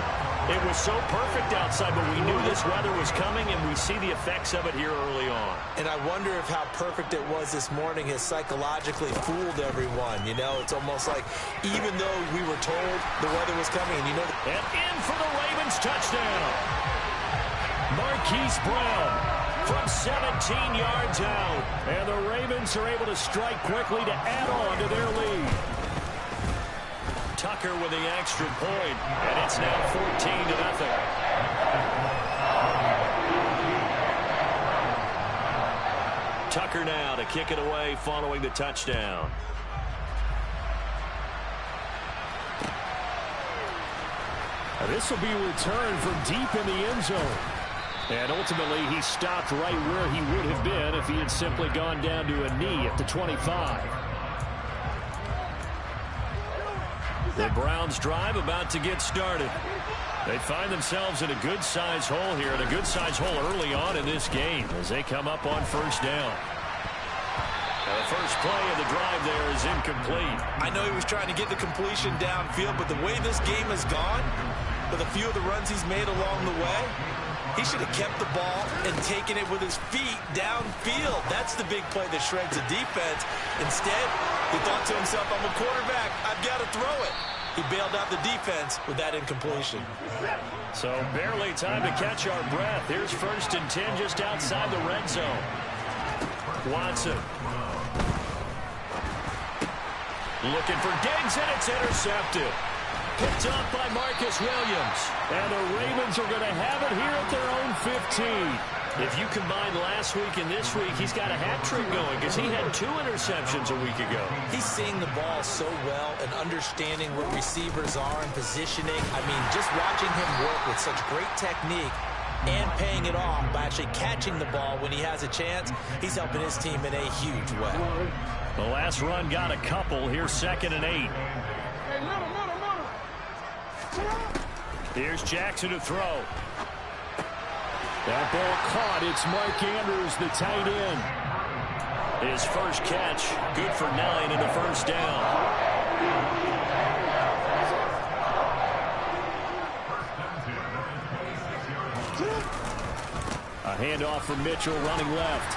it was so perfect outside, but we knew this weather was coming, and we see the effects of it here early on. And I wonder if how perfect it was this morning has psychologically fooled everyone. You know, it's almost like even though we were told the weather was coming, and you know... And in for the Ravens touchdown. Marquise Brown from 17 yards out. And the Ravens are able to strike quickly to add on to their lead. Tucker with the extra point, and it's now 14-0. Tucker now to kick it away following the touchdown. This will be returned from deep in the end zone. And ultimately, he stopped right where he would have been if he had simply gone down to a knee at the 25. The Browns drive about to get started. They find themselves in a good-sized hole here, and a good-sized hole early on in this game as they come up on 1st down. Now the first play of the drive there is incomplete. I know he was trying to get the completion downfield, but the way this game has gone, with a few of the runs he's made along the way, he should have kept the ball and taken it with his feet downfield. That's the big play that shreds the defense. Instead, he thought to himself, I'm a quarterback. I've got to throw it. He bailed out the defense with that incompletion. So barely time to catch our breath. Here's 1st and 10 just outside the red zone. Watson. Looking for Diggs, and it's intercepted. Picked up by Marcus Williams. And the Ravens are going to have it here at their own 15. If you combine last week and this week, he's got a hat trick going because he had 2 interceptions a week ago. He's seeing the ball so well and understanding where receivers are and positioning. I mean, just watching him work with such great technique and paying it off by actually catching the ball when he has a chance, he's helping his team in a huge way. The last run got a couple. Here's 2nd and 8. Here's Jackson to throw. That ball caught. It's Mark Andrews, the tight end. His first catch, good for 9 and a 1st down. A handoff from Mitchell running left.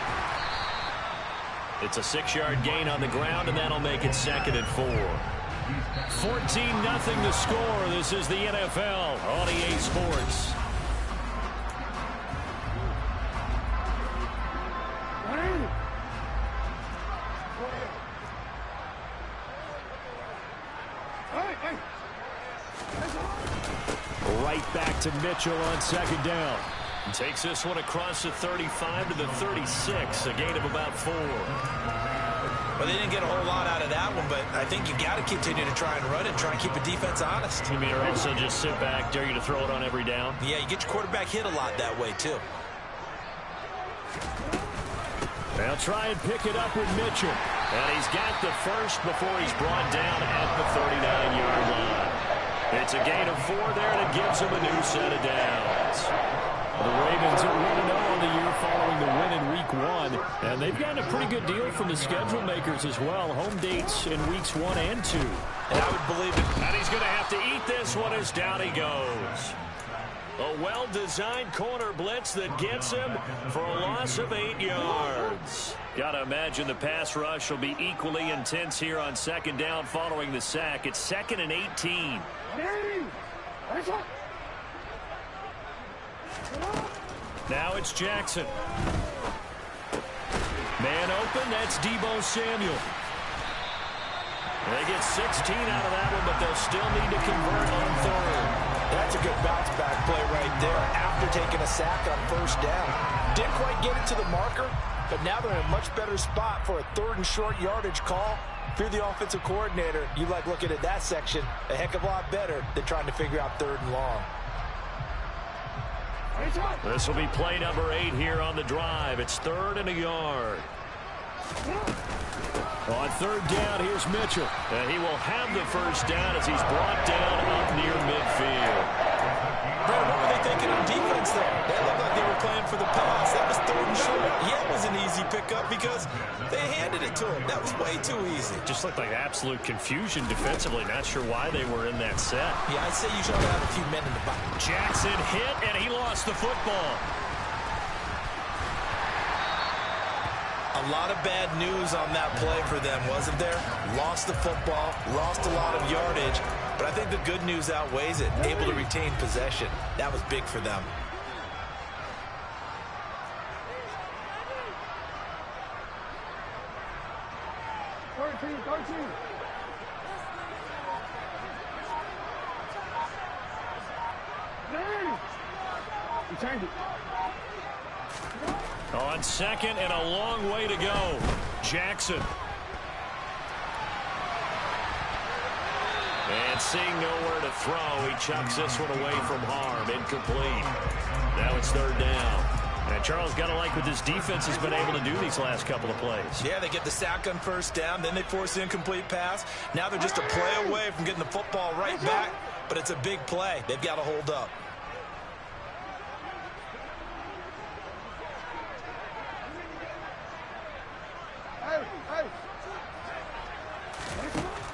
It's a 6-yard gain on the ground, and that'll make it 2nd and 4. 14-0 the score. This is the NFL on EA Sports. to Mitchell on second down. Takes this one across the 35 to the 36, a gain of about 4. Well, they didn't get a whole lot out of that one, but I think you got to continue to try and run it, try and keep the defense honest. You mean, or also just sit back, dare you to throw it on every down? Yeah, you get your quarterback hit a lot that way, too. They'll try and pick it up with Mitchell. And he's got the first before he's brought down at the 39-yard line. It's a gain of 4 there, and it gives him a new set of downs. The Ravens are 1-0 on the year following the win in Week 1. And they've gotten a pretty good deal from the schedule makers as well. Home dates in Weeks 1 and 2. And I would believe it. And he's going to have to eat this one as down he goes. A well-designed corner blitz that gets him for a loss of 8 yards. Got to imagine the pass rush will be equally intense here on second down following the sack. It's 2nd and 18. Now it's Jackson. Man open, that's Deebo Samuel. They get 16 out of that one, but they'll still need to convert on third. That's a good bounce back play right there after taking a sack on first down. Didn't quite get it to the marker, but now they're in a much better spot for a 3rd and short yardage call. If you're the offensive coordinator, you like looking at that section a heck of a lot better than trying to figure out 3rd and long. This will be play number 8 here on the drive. It's 3rd and a yard. On 3rd down, here's Mitchell. And he will have the first down as he's brought down up near midfield. Brad, what were they thinking on defense there? They looked like they were playing for the pass. That was 3rd and short. Yeah, it was an easy pickup because they handed it to him. That was way too easy. Just looked like absolute confusion defensively. Not sure why they were in that set. Yeah, I'd say you should have had a few men in the box. Jackson hit, and he lost the football. A lot of bad news on that play for them, wasn't there? Lost the football, lost a lot of yardage, but I think the good news outweighs it. Able to retain possession. That was big for them. On second and a long way to go. Jackson. And seeing nowhere to throw, he chucks this one away from harm. Incomplete. Now it's 3rd down. And Charles, got to like what this defense has been able to do these last couple of plays. Yeah, they get the sack on first down, then they force the incomplete pass. Now they're just a play away from getting the football right back, but it's a big play. They've got to hold up.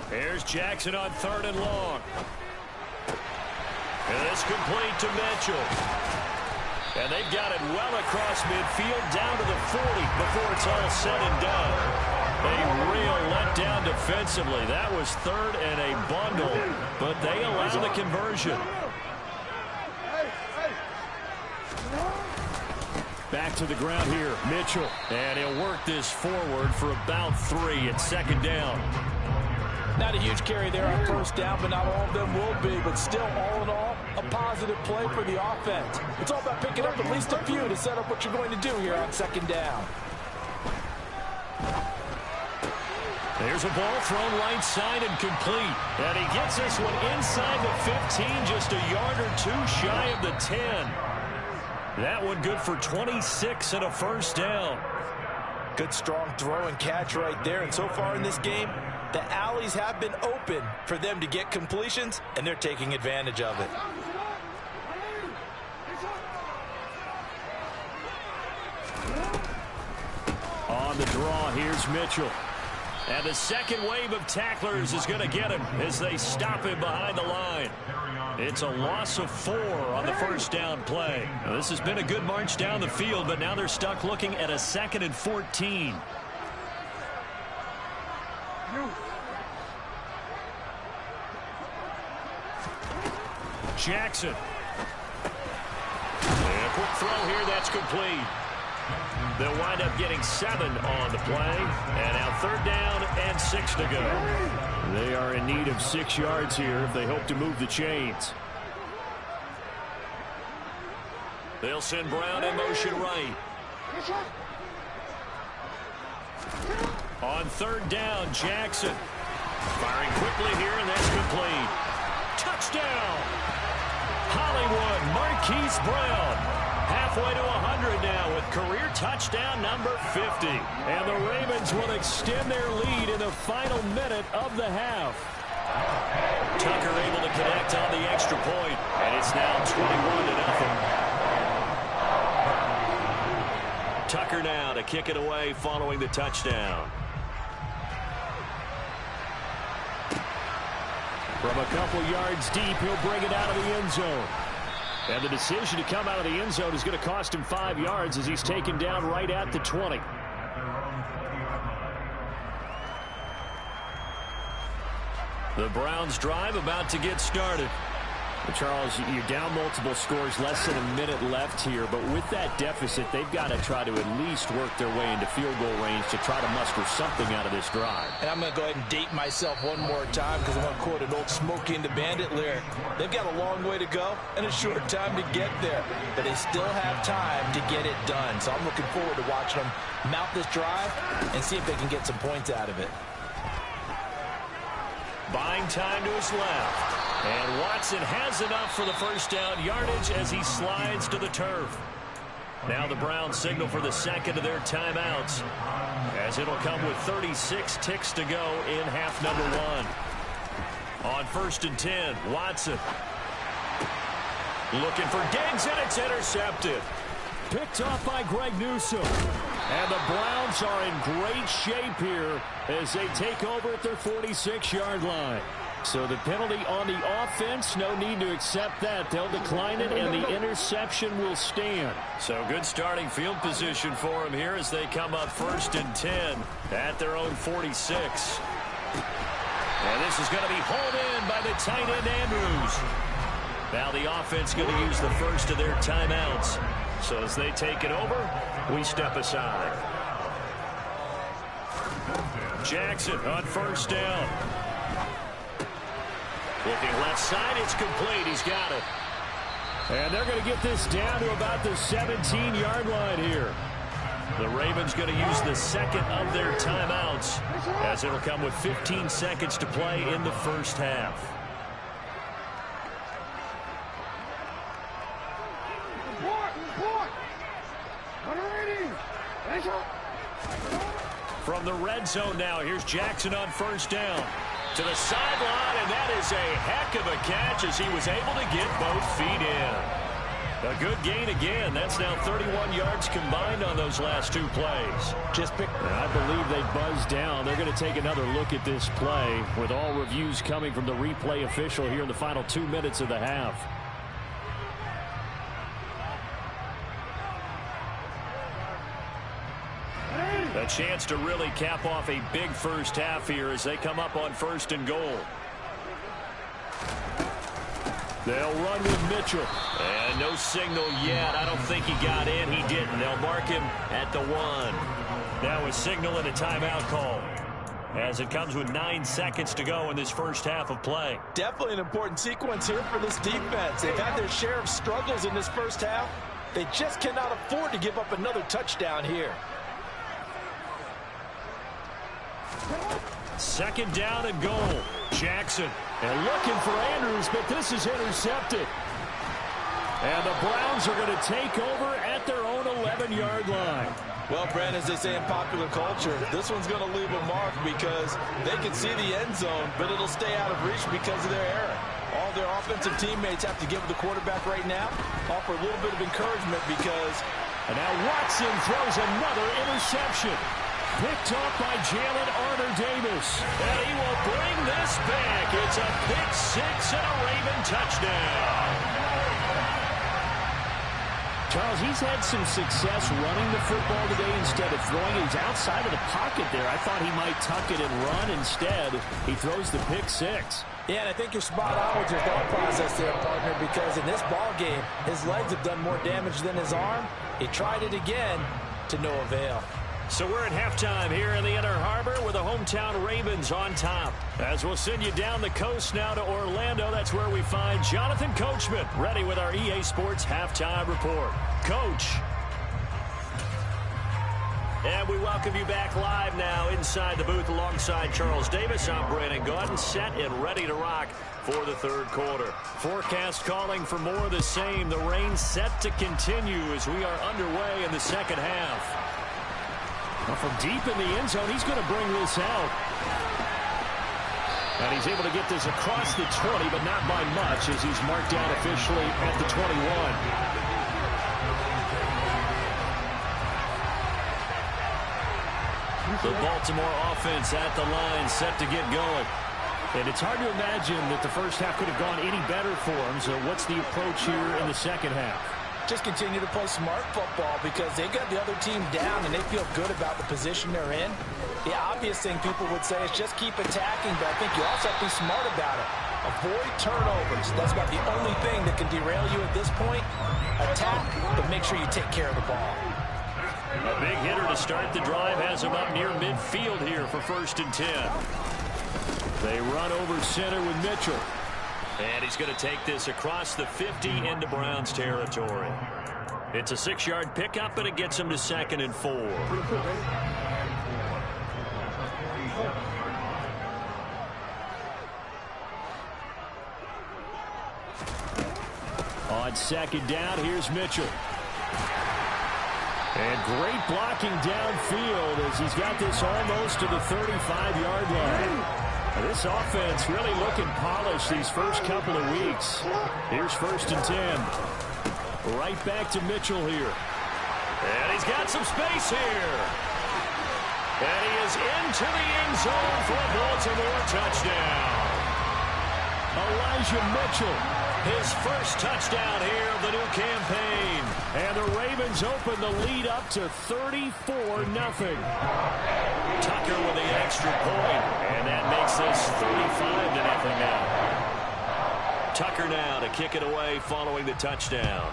Here's Jackson on 3rd and long. And it's complete to Mitchell. And they've got it well across midfield down to the 40 before it's all said and done. A real letdown defensively. That was 3rd and a bundle, but they allow the conversion. Back to the ground here, Mitchell. And he'll work this forward for about 3 at 2nd down. Not a huge carry there on first down, but not all of them will be. But still, all in all, a positive play for the offense. It's all about picking up at least a few to set up what you're going to do here on 2nd down. There's a ball thrown right side and complete. And he gets this one inside the 15, just a yard or 2 shy of the 10. That one good for 26 and a first down. Good strong throw and catch right there. And so far in this game, the alleys have been open for them to get completions, and they're taking advantage of it. On the draw, here's Mitchell. And the second wave of tacklers is going to get him as they stop him behind the line. It's a loss of 4 on the first down play. Now, this has been a good march down the field, but now they're stuck looking at a 2nd and 14. Jackson. And a quick throw here, that's complete. They'll wind up getting 7 on the play. And now 3rd down and 6 to go. They are in need of 6 yards here if they hope to move the chains. They'll send Brown in motion right. On third down, Jackson. Firing quickly here, and that's complete. Touchdown! Hollywood Marquise Brown. Halfway to 100 now with career touchdown number 50. And the Ravens will extend their lead in the final minute of the half. Tucker able to connect on the extra point, and it's now 21-0. Tucker now to kick it away following the touchdown. From a couple yards deep, he'll bring it out of the end zone. And the decision to come out of the end zone is going to cost him 5 yards as he's taken down right at the 20. The Browns drive about to get started. Charles, you're down multiple scores, less than a minute left here, but with that deficit, they've got to try to at least work their way into field goal range to try to muster something out of this drive. And I'm going to go ahead and date myself one more time because I'm going to quote an old Smokey and the Bandit lyric. They've got a long way to go and a short time to get there, but they still have time to get it done. So I'm looking forward to watching them mount this drive and see if they can get some points out of it. Buying time to his left. And Watson has enough for the first down yardage as he slides to the turf. Now the Browns signal for the second of their timeouts, as it'll come with 36 ticks to go in half number 1. On 1st and 10, Watson. Looking for Diggs, and it's intercepted. Picked off by Greg Newsome. And the Browns are in great shape here as they take over at their 46-yard line. So the penalty on the offense, no need to accept that. They'll decline it, and the interception will stand. So good starting field position for them here as they come up 1st and 10 at their own 46. And this is going to be hauled in by the tight end Andrews. Now the offense going to use the first of their timeouts. So as they take it over, we step aside. Jackson on 1st down. Looking left side, it's complete. He's got it. And they're going to get this down to about the 17-yard line here. The Ravens going to use the second of their timeouts as it'll come with 15 seconds to play in the first half. From the red zone now, here's Jackson on 1st down. To the sideline, and that is a heck of a catch as he was able to get both feet in. A good gain again. That's now 31 yards combined on those last 2 plays. I believe they buzzed down. They're going to take another look at this play with all reviews coming from the replay official here in the final 2 minutes of the half. A chance to really cap off a big first half here as they come up on 1st and goal. They'll run with Mitchell. And no signal yet. I don't think he got in. He didn't. They'll mark him at the 1. Now a signal and a timeout call as it comes with 9 seconds to go in this first half of play. Definitely an important sequence here for this defense. They've had their share of struggles in this first half. They just cannot afford to give up another touchdown here. 2nd down and goal. Jackson. And looking for Andrews, but this is intercepted. And the Browns are going to take over at their own 11-yard line. Well, Brandon, as they say in popular culture, this one's going to leave a mark because they can see the end zone, but it'll stay out of reach because of their error. All their offensive teammates have to give the quarterback right now, offer a little bit of encouragement because... And now Watson throws another interception. Picked off by Jalen Armour-Davis. And he will bring this back. It's a pick 6 and a Raven touchdown. Charles, he's had some success running the football today instead of throwing it. He's outside of the pocket there. I thought he might tuck it and run. Instead, he throws the pick 6. Yeah, and I think you're spot on with your thought process there, partner, because in this ball game, his legs have done more damage than his arm. He tried it again to no avail. So we're at halftime here in the Inner Harbor with the hometown Ravens on top. As we'll send you down the coast now to Orlando, that's where we find Jonathan Coachman ready with our EA Sports Halftime Report. Coach. And we welcome you back live now inside the booth alongside Charles Davis. I'm Brandon Gaudin, set and ready to rock for the third quarter. Forecast calling for more of the same. The rain set to continue as we are underway in the second half. Well, from deep in the end zone, he's going to bring this out. And he's able to get this across the 20, but not by much as he's marked down officially at the 21. The Baltimore offense at the line, set to get going. And it's hard to imagine that the first half could have gone any better for him. So what's the approach here in the second half? Just continue to play smart football because they got the other team down and they feel good about the position they're in. The obvious thing people would say is just keep attacking, but I think you also have to be smart about it. Avoid turnovers. That's about the only thing that can derail you at this point. Attack, but make sure you take care of the ball. A big hitter to start the drive has him up near midfield here for 1st and 10. They run over center with Mitchell. And he's going to take this across the 50 into Browns territory. It's a 6-yard pickup, and it gets him to 2nd and 4. On 2nd down, here's Mitchell. And great blocking downfield as he's got this almost to the 35-yard line. This offense really looking polished these first couple of weeks. Here's 1st and 10. Right back to Mitchell here. And he's got some space here. And he is into the end zone for a Baltimore touchdown. Elijah Mitchell. His first touchdown here of the new campaign. And the Ravens open the lead up to 34-0. Tucker with the extra point. And that makes this 35-0 now. Tucker now to kick it away following the touchdown.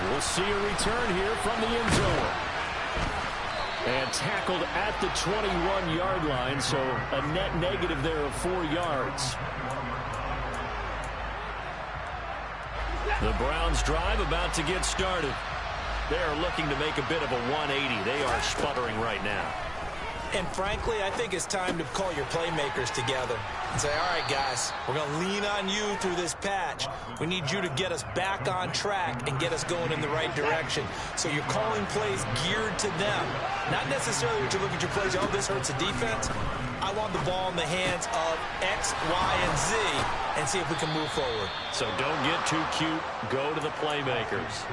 We'll see a return here from the end zone. And tackled at the 21-yard line, so a net negative there of 4 yards. The Browns drive about to get started. They are looking to make a bit of a 180. They are sputtering right now. And frankly, I think it's time to call your playmakers together and say, all right, guys, we're going to lean on you through this patch. We need you to get us back on track and get us going in the right direction. So you're calling plays geared to them. Not necessarily to look at your plays, oh, this hurts the defense. I want the ball in the hands of X, Y, and Z and see if we can move forward. So don't get too cute. Go to the playmakers.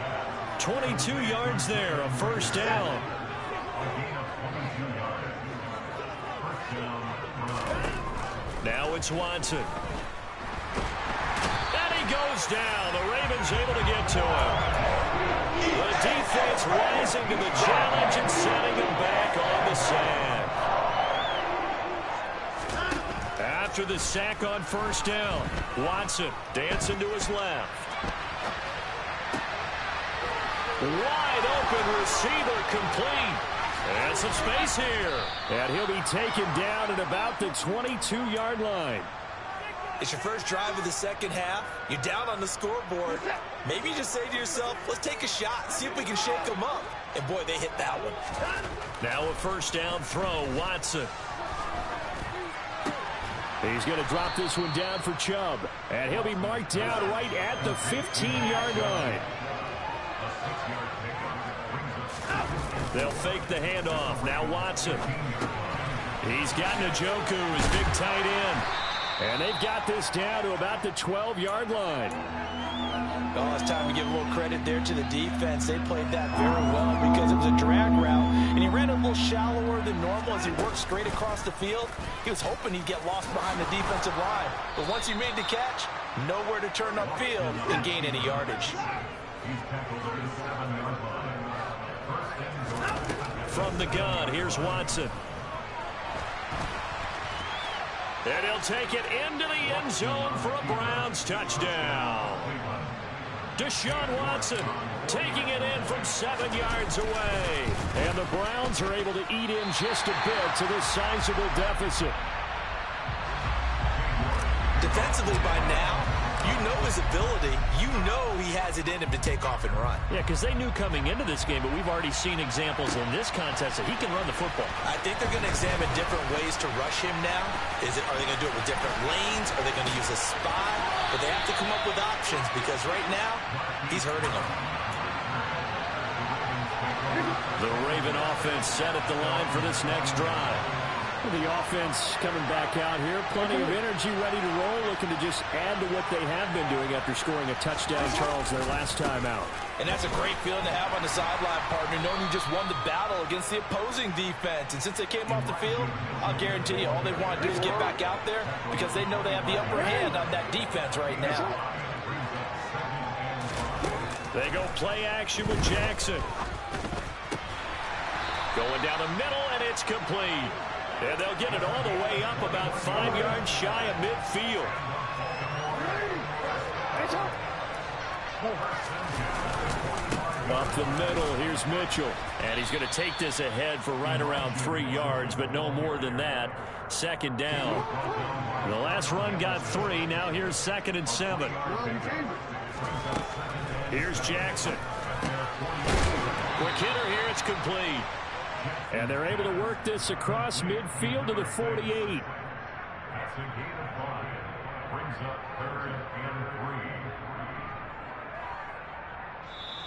22 yards there, a 1st down. Now it's Watson. And he goes down. The Ravens able to get to him. The defense rising to the challenge and setting him back on the sack. After the sack on 1st down, Watson dancing to his left. Wide open receiver complete. And some space here. And he'll be taken down at about the 22-yard line. It's your first drive of the second half. You're down on the scoreboard. Maybe you just say to yourself, let's take a shot, see if we can shake them up. And boy, they hit that one. Now a 1st down throw, Watson. He's going to drop this one down for Chubb. And he'll be marked down right at the 15-yard line. They'll fake the handoff. Now Watson. He's got Njoku, his big tight end. And they've got this down to about the 12-yard line. Oh, it's time to give a little credit there to the defense. They played that very well because it was a drag route, and he ran a little shallower than normal as he worked straight across the field. He was hoping he'd get lost behind the defensive line. But once he made the catch, nowhere to turn upfield and gain any yardage. From the gun, here's Watson. And he'll take it into the end zone for a Browns touchdown. Deshaun Watson taking it in from 7 yards away. And the Browns are able to eat in just a bit to this sizable deficit. Defensively by now, you know his ability. You know he has it in him to take off and run. Yeah, because they knew coming into this game, but we've already seen examples in this contest that he can run the football. I think they're going to examine different ways to rush him now. Are they going to do it with different lanes? Are they going to use a spy? But they have to come up with options because right now, he's hurting them. The Raven offense set at the line for this next drive. The offense coming back out here. Plenty of energy, ready to roll, looking to just add to what they have been doing after scoring a touchdown, Charles, their last time out. And that's a great feeling to have on the sideline, partner, knowing you just won the battle against the opposing defense. And since they came off the field, I'll guarantee you all they want to do is get back out there because they know they have the upper hand on that defense right now. They go play action with Jackson. Going down the middle, and it's complete. And they'll get it all the way up about 5 yards shy of midfield. Up the middle, here's Mitchell. And he's going to take this ahead for right around 3 yards, but no more than that. Second down. The last run got 3. Now here's 2nd and 7. Here's Jackson. Quick hitter here, it's complete. And they're able to work this across midfield to the 48. That's a gain of 5. Brings up 3rd and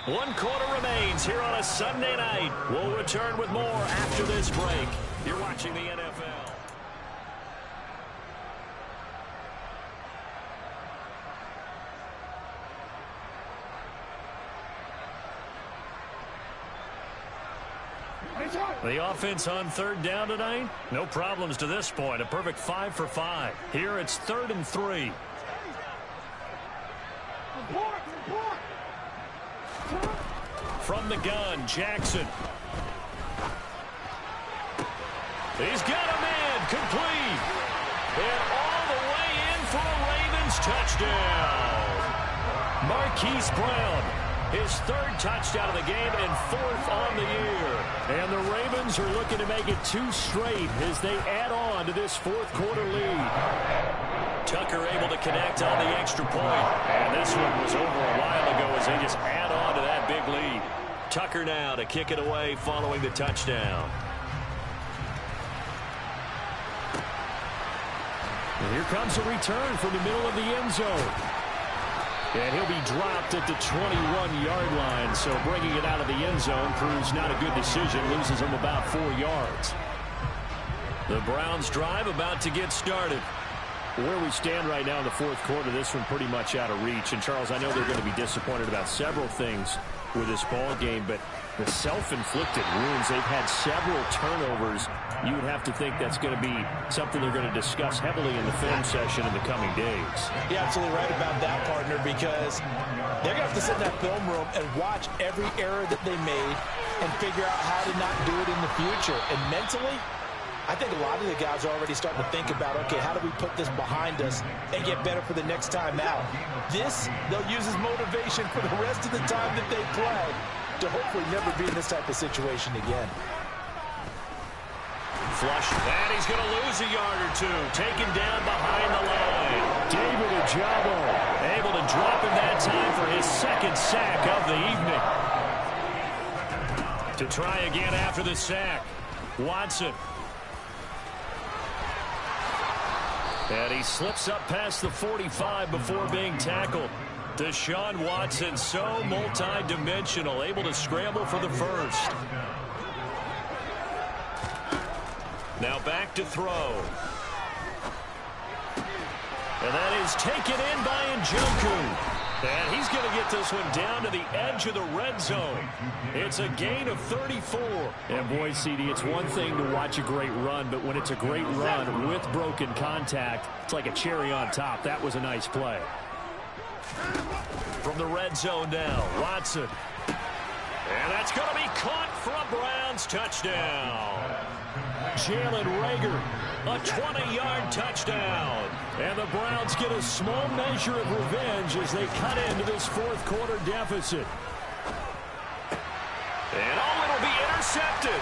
3. 1 quarter remains here on a Sunday night. We'll return with more after this break. You're watching the NFL. The offense on 3rd down tonight, no problems to this point. A perfect 5 for 5. Here it's 3rd and 3. From the gun, Jackson. He's got a man, complete. And all the way in for a Ravens touchdown. Marquise Brown, his 3rd touchdown of the game and 4th on the year. And the Ravens are looking to make it 2 straight as they add on to this 4th quarter lead. Tucker able to connect on the extra point. And this one was over a while ago as they just add on to that big lead. Tucker now to kick it away following the touchdown. And here comes a return from the middle of the end zone. And he'll be dropped at the 21-yard line, so bringing it out of the end zone proves not a good decision, loses him about 4 yards. The Browns drive about to get started. Where we stand right now in the 4th quarter, this one pretty much out of reach. And, Charles, I know they're going to be disappointed about several things with this ball game, but the self-inflicted wounds, they've had several turnovers. You would have to think that's going to be something they're going to discuss heavily in the film session in the coming days. You're absolutely right about that, partner, because they're going to have to sit in that film room and watch every error that they made and figure out how to not do it in the future. And mentally, I think a lot of the guys are already starting to think about, okay, how do we put this behind us and get better for the next time out? This, they'll use as motivation for the rest of the time that they play to hopefully never be in this type of situation again. Flush, and he's going to lose a yard or 2. Taken down behind the line. David Ojabo able to drop him that time for his 2nd sack of the evening. To try again after the sack, Watson. And he slips up past the 45 before being tackled. Deshaun Watson, so multi-dimensional, able to scramble for the 1st. Now back to throw. And that is taken in by Njoku. And he's going to get this one down to the edge of the red zone. It's a gain of 34. And boy, CD, it's one thing to watch a great run, but when it's a great run with broken contact, it's like a cherry on top. That was a nice play. From the red zone now, Watson. And that's going to be caught for a Browns touchdown. Jalen Reagor A 20-yard touchdown. And the Browns get a small measure of revenge as they cut into this fourth quarter deficit. And it'll be intercepted.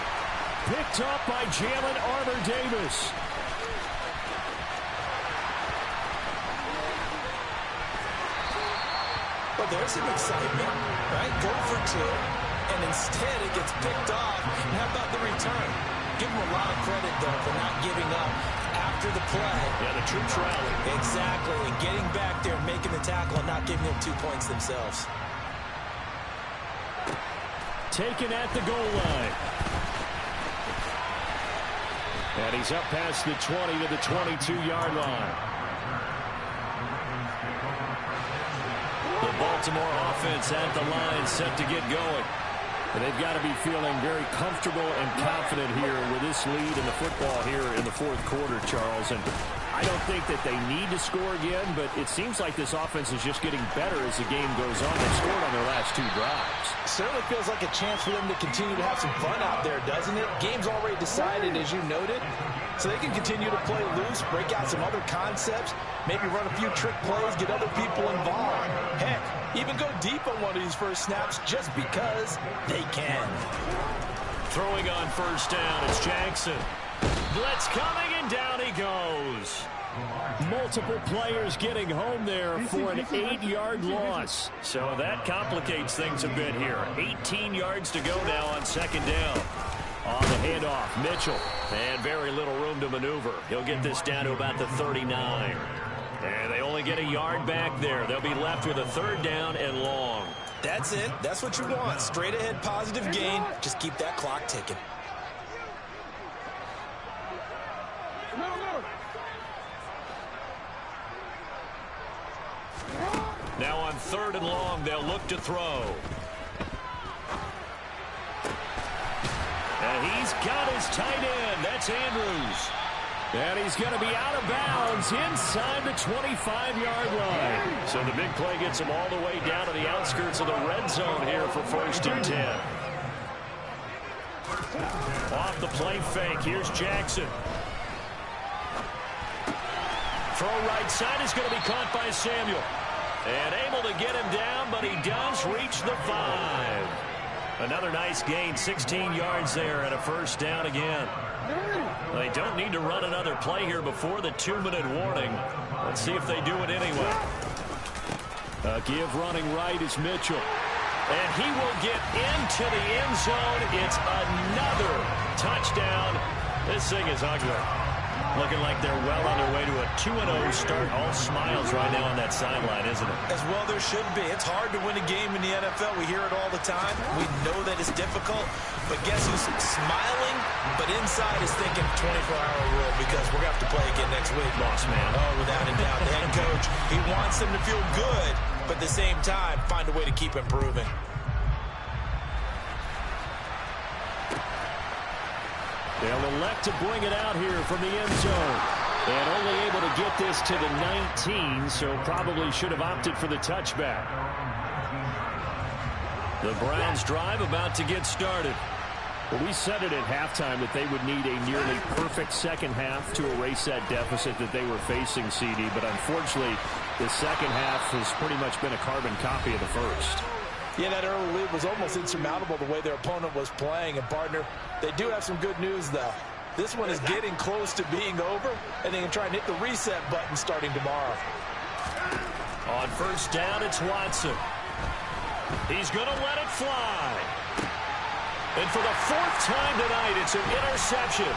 Picked up by Jalen Armour-Davis. Well, there's some excitement, right? Go for two, and instead it gets picked off. And how about the return? Give them a lot of credit, though, for not giving up after the play. Yeah, the troops rally. Exactly, and getting back there, making the tackle, and not giving up 2 points themselves. Taken at the goal line. And he's up past the 20 to the 22-yard line. The Baltimore offense at the line, set to get going. And they've got to be feeling very comfortable and confident here with this lead in the football here in the fourth quarter, Charles. And I don't think that they need to score again, but it seems like this offense is just getting better as the game goes on. They've scored on their last 2 drives. Certainly feels like a chance for them to continue to have some fun out there, doesn't it? Game's already decided, as you noted. So they can continue to play loose, break out some other concepts, maybe run a few trick plays, get other people involved. Heck, even go deep on one of these first snaps just because they can. Throwing on first down, it's Jackson. Blitz coming, and down he goes. Multiple players getting home there for an 8-yard loss. So that complicates things a bit here. 18 yards to go now on second down. On the handoff, Mitchell. And very little room to maneuver. He'll get this down to about the 39. And they only get a yard back there. They'll be left with a third down and long. That's it. That's what you want. Straight ahead, positive gain. Just keep that clock ticking. Now on third and long, they'll look to throw. And he's got his tight end. That's Andrews. And he's going to be out of bounds inside the 25-yard line. So the big play gets him all the way down to the outskirts of the red zone here for first and 10. Off the play fake, here's Jackson. Throw right side is going to be caught by Samuel. And able to get him down, but he does reach the 5. Another nice gain, 16 yards there and a first down again. They don't need to run another play here before the 2-minute warning. Let's see if they do it anyway. Give running right is Mitchell. And he will get into the end zone. It's another touchdown. This thing is ugly. Looking like they're well on their way to a 2-0 start. All smiles right now on that sideline, isn't it? As well there should be. It's hard to win a game in the NFL. We hear it all the time. We know that it's difficult. But guess who's smiling, but inside is thinking 24-hour rule because we're going to have to play again next week. Boss man. Oh, without a doubt. The head coach, he wants them to feel good, but at the same time, find a way to keep improving. They'll elect to bring it out here from the end zone. And only able to get this to the 19, so probably should have opted for the touchback. The Browns drive about to get started. Well, we said it at halftime that they would need a nearly perfect second half to erase that deficit that they were facing, CD. But unfortunately, the second half has pretty much been a carbon copy of the first. Yeah, that early lead was almost insurmountable the way their opponent was playing. And, partner, they do have some good news, though. This one is getting close to being over, and they can try and hit the reset button starting tomorrow. On first down, it's Watson. He's going to let it fly. And for the 4th time tonight, it's an interception.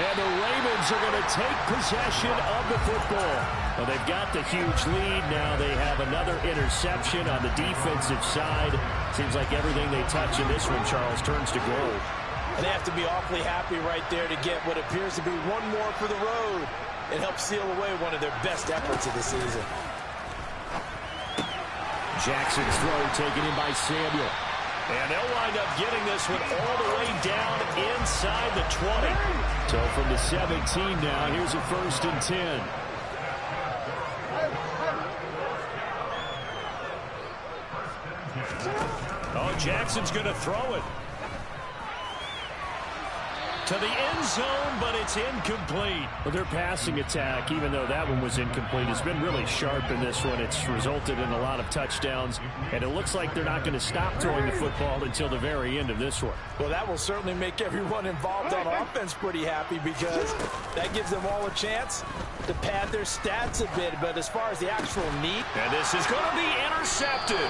And the Ravens are going to take possession of the football. Well, they've got the huge lead. Now they have another interception on the defensive side. Seems like everything they touch in this one, Charles, turns to gold. And they have to be awfully happy right there to get what appears to be one more for the road. It helps seal away one of their best efforts of the season. Jackson's throw taken in by Samuel. And they'll wind up getting this one all the way down inside the 20. So from the 17 now, here's a first and 10. Oh, Jackson's going to throw it. to the end zone, but it's incomplete. Well, their passing attack, even though that one was incomplete, has been really sharp in this one. It's resulted in a lot of touchdowns, and it looks like they're not going to stop throwing the football until the very end of this one. Well, that will certainly make everyone involved on offense pretty happy because that gives them all a chance to pad their stats a bit. But as far as the actual need... And this is going to be intercepted.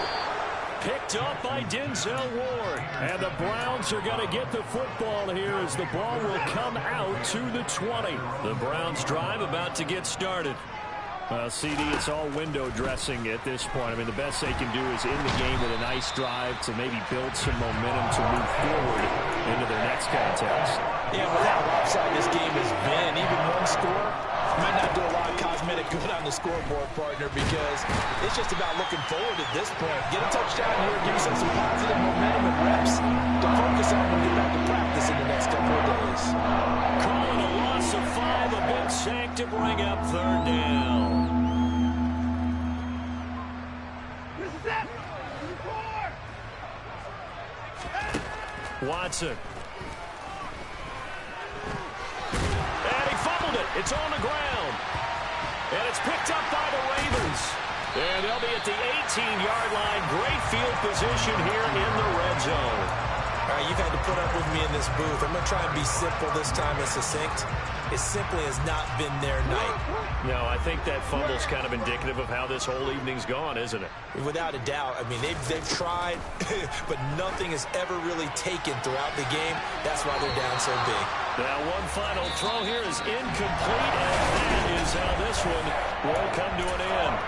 Picked up by Denzel Ward. And the Browns are going to get the football here as the ball will come out to the 20. The Browns drive about to get started. CD, it's all window dressing at this point. I mean, the best they can do is end the game with a nice drive to maybe build some momentum to move forward into their next contest. Yeah, with how lopsided this game has been, even one score might not do a lot of cosmetic good on the scoreboard, partner, because it's just about looking forward at this point. Get a touchdown here, give yourself some positive momentum and reps to focus on when you get back to practice in the next couple of days. Calling a loss of 5, a big sack to bring up third down. Watson. And he fumbled it. It's on the ground. And it's picked up by the Ravens. And they'll be at the 18-yard line. Great field position here in the red zone. All right, you've had to put up with me in this booth. I'm going to try and be simple this time and succinct. It simply has not been their night. No, I think that fumble's kind of indicative of how this whole evening's gone, isn't it? Without a doubt. I mean, they've tried, but nothing has ever really taken throughout the game. That's why they're down so big. Now, one final throw here is incomplete, and that is how this one will come to an end.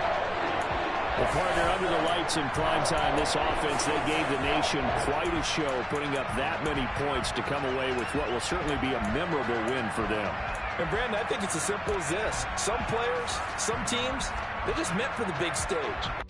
Well, partner, under the lights in primetime, this offense, they gave the nation quite a show, putting up that many points to come away with what will certainly be a memorable win for them. And, Brandon, I think it's as simple as this. Some players, some teams, they're just meant for the big stage.